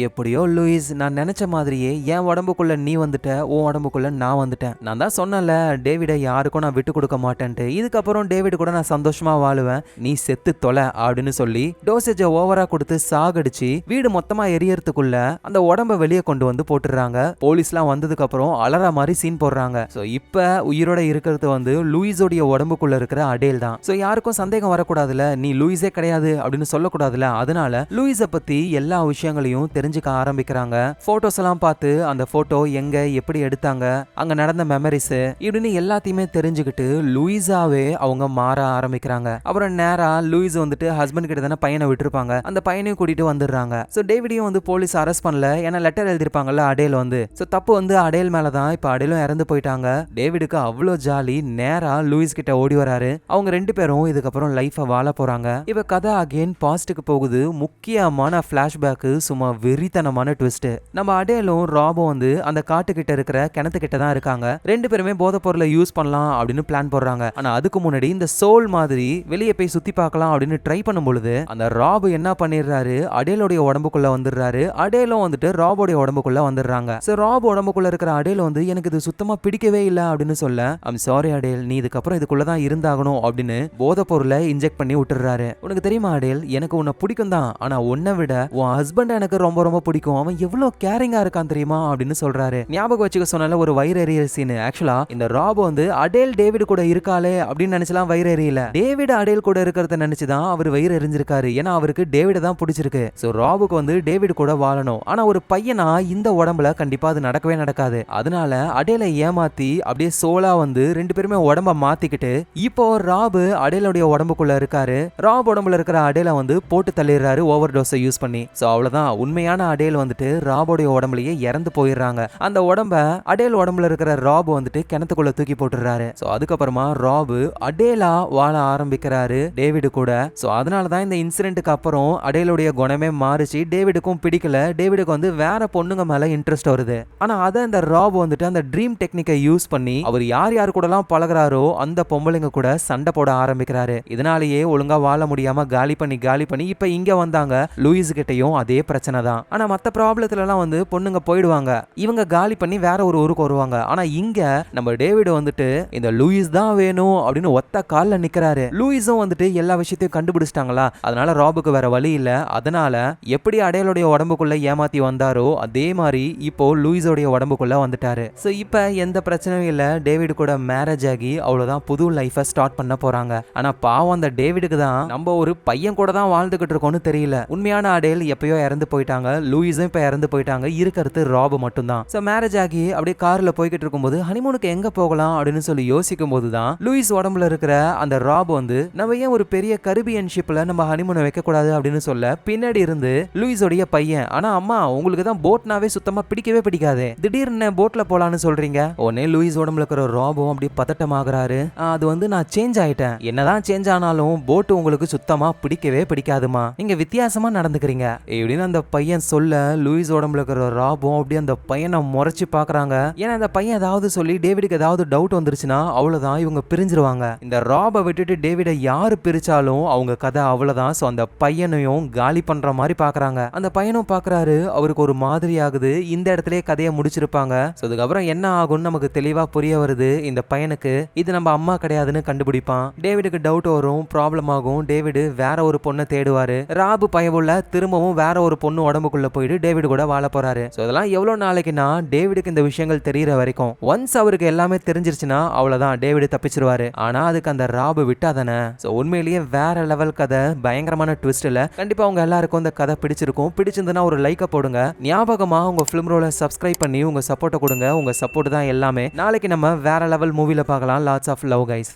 எப்படியோ லூயிஸ் நான் நினைச்ச மாதிரியே என் உடம்புக்குள்ள நீ வந்துட்ட, உன் உடம்புக்குள்ள நான் வந்துட்டேன், நான் தான் சொன்னல டேவிட யாருக்கும் நான் விட்டு கொடுக்க மாட்டேன்ட்டு, இதுக்கப்புறம் டேவிட் கூட நான் சந்தோஷமா வாழுவேன், நீ செத்து தொலை அப்படின்னு சொல்லி டோசேஜ ஓவரா கொடுத்து சாகடிச்சு வீடு மொத்தமா எரியறதுக்குள்ள அந்த உடம்ப வெளியே கொண்டு போட்டுறாங்க. போலீஸ்லாம் வந்ததுக்கு அப்புறம் அலற மாதிரி சீன் போடுறாங்க. சோ இப்ப உயிரோட இருக்கிறது லூயிஸோடைய உடம்புக்குள்ள இருக்கிற அடேல் தான். சோ யாருக்கும் சந்தேகம் வரக்கூடாதுல, நீ லூயிஸே கிடையாது அப்படின்னு சொல்லக்கூடாதுல, அதனால லூயிஸ பத்தி எல்லா விஷயங்களையும் தெரிஞ்சுக்க ஆரம்பிக்கிறாங்க. போட்டோஸ் எல்லாம் பார்த்து அந்த போட்டோ எங்க எப்படி எடுத்தாங்க, அங்க நடந்த மெமரிஸ் இப்படின்னு எல்லாத்தையுமே தெரிஞ்சுக்கிட்டு லூயிஸாவே அவங்க மாற ஆரம்பிக்கிறாங்க. அப்புறம் நேரா லூயிஸ் ஹஸ்பண்ட் கிட்ட தானே பையனை விட்டுருப்பாங்க, அந்த பையனையும் கூட்டிட்டு வந்துடுறாங்க. சோ டேவிடையும் போலீஸ் அரெஸ்ட் பண்ணல, ஏன்னா லெட்டர் எழுதிருப்பாங்கல்ல அடேல் சோ தப்பு அடேல் மேலதான். இப்ப அடேலும் இறந்து போயிட்டாங்க. டேவிடுக்கு அவ்வளோ ஜாலி, நேரா லூயிஸ் கிட்ட ஓடி வராரு. அவங்க 2 பேரும் இதுக்கப்புறம் லைஃப வாழ போறாங்க. இப்ப கதை அகைன் பாஸ்டுக்கு போகுது. முக்கியமான பிளாஷ்பேக், சும்மா வெறித்தனமான ட்விஸ்ட். நம்ம அடேலும் ராபும் அந்த காட்டுக்கிட்ட இருக்கிற கிணத்துக்கிட்ட தான் இருக்காங்க. 2 பேருமே போதை பொருளை யூஸ் பண்ணலாம் அப்படின்னு பிளான் போடுறாங்க. ஆனா அதுக்கு முன்னாடி இந்த சோல் மாதிரி வெளியே போய் சுத்தி பார்க்கலாம் அப்படின்னு ட்ரை பண்ணும் பொழுது அந்த ராபு என்ன பண்ணிடுறாரு, அடேலோடைய உடம்புக்குள்ள வந்துடுறாரு. அடேலும் ராபோடைய உடம்புக்குள்ள வந்துடுறாங்க. சோ ராபு உடம்புக்குள்ள இருக்கிற அடேல் எனக்கு இது சுத்தமா பிடிக்கவே இல்ல அப்படின்னு சொல்ல, ஐம் சாரி அடேல், நீ இதுக்கப்புறம் இதுக்குள்ளதான் இருந்தாகணும் அப்படின்னு போதை பொருளை இன்ஜெக்ட் பண்ணி விட்டுறாரு. உனக்கு தெரியுமா அடேல், எனக்கு உன்னை பிடிக்கும் தான், ஆனா உன்னை விட உன் ஹஸ்பண்ட் எனக்கு ரொம்ப ரொம்ப பிடிக்கும், அவன் எவ்வளவு கேரிங்கா இருக்கான் தெரியுமா அப்படின்னு சொல்றாரு. ஞாபகம் வச்சுக்க சொன்ன சொன்னால ஒரு வயிறு எறியல் சீன். ஆக்சுவலா இந்த ராப் வந்து அடேல் டேவிட் கூட இருக்காளே அப்படின்னு நினைச்சலாம் வயிறு எறியல. டேவிட் அடேல் கூட இருக்கிறத நினைச்சுதான் அவர் வயிறு எரிஞ்சிருக்காரு. ஏன்னா அவருக்கு டேவிட தான் பிடிச்சிருக்கு. சோ ராபுக்கு வந்து டேவிட் கூட வாழணும். ஆனா ஒரு பையனா இந்த உடம்புல கண்டிப்பா அது நடக்கவே நடக்காது. அதனால அடேலை ஏமாத்தி அப்படியே சோலா வந்து ரெண்டு பேருமே உடம்ப மாத்திக்கிட்டு இப்போ ராபு அடேலுடைய உடம்புக்குள்ள இருக்காரு. ராப் உடம்புல இருக்கிற அடேலை வந்து போட்டு தள்ளிடுறாரு ஓவர் டோஸை யூஸ் பண்ணி. சோ அவ்வளவுதான், உண்மையான அடேல் வந்துட்டு ராபோடைய உடம்புலயே இறந்து போயிடுறாங்க. அந்த உடம்ப அடேல் உடம்புல இருக்கிற ராப் வந்துட்டு கிணத்துக்குள்ள தூக்கி போட்டுறாரு. சோ அதுக்கப்புறமா ராபு அடேலா வாழ ஆரம்பிக்கிறாரு டேவிட் கூட. சோ அதனாலதான் இந்த இன்சிடென்ட்க்கு அப்புறம் அடேலுடைய குணமே மாறிச்சு. டேவிடுக்கும் பிடிக்கல. டேவிடுக்கு வந்து வேற பொண்ணுங்க மேல இன்ட்ரெஸ்ட் வருது. ஆனா அத இந்த ராப் வந்துட்டு அந்த ட்ரீம் டெக்னிக்கை யூஸ் பண்ணி அவர் யார் யார் கூடலாம் பழகுறாரோ அந்த பொம்பளைங்க கூட சண்டை போட ஆரம்பிக்கிறாரு. இதனாலேயே ஒழுங்கா வாழ முடியாம காலி பண்ணி இப்ப இங்க வந்தாங்க. லூயிஸ் கிட்டையும் அதே பிரச்சனை தான். ஆனா மத்த ப்ராப்ளத்துல எல்லாம் வந்து பொண்ணுங்க போயிடுவாங்க. இவங்க காலி பண்ணி வேற ஒரு ஊருக்கு வருவாங்க. ஆனா இங்க நம்ம டேவிட் வந்துட்டு இந்த லூயிஸ் தான் வேணும் அப்படின்னு ஒத்த கால்ல நிக்கிறாரு. லூயிஸும் வந்துட்டு எல்லா விஷயத்தையும் கண்டுபிடிச்சிட்டாங்களா. அதனால ராபுக்கு வேற வழி இல்ல. அதனால எப்படி அடேலுடைய உடம்புக்குள்ள ஏமாத்தி வந்தாரோ அதே மாதிரி இப்போ லூயிஸோடைய உடம்புக்குள்ள வந்துட்டாரு. சோ இப்ப எந்த பிரச்சனையும் இல்ல. டேவிட் கூட மேரேஜ் ஆகி அவ்வளவுதான் புது லைஃபை ஸ்டார்ட் பண்ண போறாங்க. ஆனா பாவம் அந்த டேவிடுக்கு தான் நம்ம ஒரு பையன் கூட தான் வாழ்ந்துகிட்டு இருக்கோம்னு தெரியல. உண்மையான அடேல் எப்பயோ இறந்து போயிட்டாங்க. லூயிஸும் இப்ப இறந்து போயிட்டாங்க. இருக்கிறது ராப் மட்டும் தான். சோ மேரேஜ் ஆகி அப்படியே கார்ல போய்கிட்டு இருக்கும்போது ஹனிமூனுக்கு எங்க போகலாம் அப்படின்னு சொல்லி யோசிக்கும் போதுதான் லூயிஸ் உடம்புல இருக்கிற அந்த ராப் வந்து நம்ம ஏன் ஒரு பெரிய கரிபியன் ஷிப்ல நம்ம ஹனிமூனை வைக்க கூடாது அப்படின்னு சொல்ல பின்னாடி இருந்து லூயிஸோடைய பையன், ஆனா அம்மா உங்களுக்கு தான் போட்னாவே சுத்தமா பிடிக்கவே பிடிக்காது, திடீர்னு போட்ல போலான்னு சொல்றீங்க. உடனே லூயிஸ் உடம்புல இருக்கிற ராபும் அப்படி பதட்டமாகறாரு. அது வந்து நான் சேஞ்ச் ஆயிட்டேன். என்னதான் சேஞ்ச் ஆனாலும் போட் உங்களுக்கு சுத்தமா பிடிக்கவே பிடிக்காதுமா, நீங்க வித்தியாசமா நடந்துக்கிறீங்க இப்படின்னு அந்த பையன் சொல்ல லூயிஸ் உடம்புல இருக்கிற ராபும் அப்படி அந்த பையனை முறைச்சு பாக்குறாங்க. ஏன்னா அந்த பையன் ஏதாவது சொல்லி டேவிடுக்கு ஏதாவது டவுட் வந்துருச்சுன்னா அவ்வளவுதான், இவங்க பிரிஞ்சிருவாங்க. இந்த ராபை விட்டுட்டு டேவிடை யாரு பிரிச்சாலும் அவங்க கதை அவ்வளவுதான். சோ அந்த பையனையும் காலி பண்ற மாதிரி பாக்குறாங்க. அந்த பையனும் பாக்குறாரு, அவருக்கு ஒரு மாதிரி ஆகுது. இந்த இடத்துல கதையை முடிச்சிருப்பாங்க. சோ அதுக்கப்புறம் என்ன ஆகும்னு நமக்கு தெளிவா புரிய வருது. இந்த பையனுக்கு இது நம்ம அம்மா கிடையாதுன்னு கண்டுபிடிப்பான். டேவிடுக்கு டவுட் வரும், ப்ராப்ளம் ஆகும். டேவிடு வேற ஒரு பொண்ணை தேடுவாரு. ராபு பயவுள்ள திரும்பவும் வேற ஒரு பொண்ணு உடம்புக்குள்ள போயிட்டு டேவிடு கூட வாழ போறாரு. சோ இதெல்லாம் எவ்வளவு நாளைக்குன்னா டேவிடுக்கு இந்த விஷயங்கள் தெரியற வரைக்கும். ஒன்ஸ் அவருக்கு எல்லாமே தெரிஞ்சிருச்சுன்னா அவ்வளவுதான், டேவிடு தப்பிச்சிருவாரு. ஆனா அதுக்கு அந்த ராபு விட்டாதானே. சோ உண்மையிலேயே வேற லெவல் கதை, பயங்கரமான ட்விஸ்ட் இல்ல. கண்டிப்பா உங்க எல்லாருக்கும் இந்த கதை பிடிச்சிருக்கும். பிடிச்சிருந்தா ஒரு லைக்க போடுங்க. ஞாபகமா உங்க ஃபிலிம் ரோல சப்ஸ்கிரைப் பண்ணி உங்க சப்போர்ட்டை கொடுங்க. உங்க சப்போர்ட் தான் எல்லாமே. நாளைக்கு நம்ம வேற லெவல் மூவில பார்க்கலாம். Lots of love guys.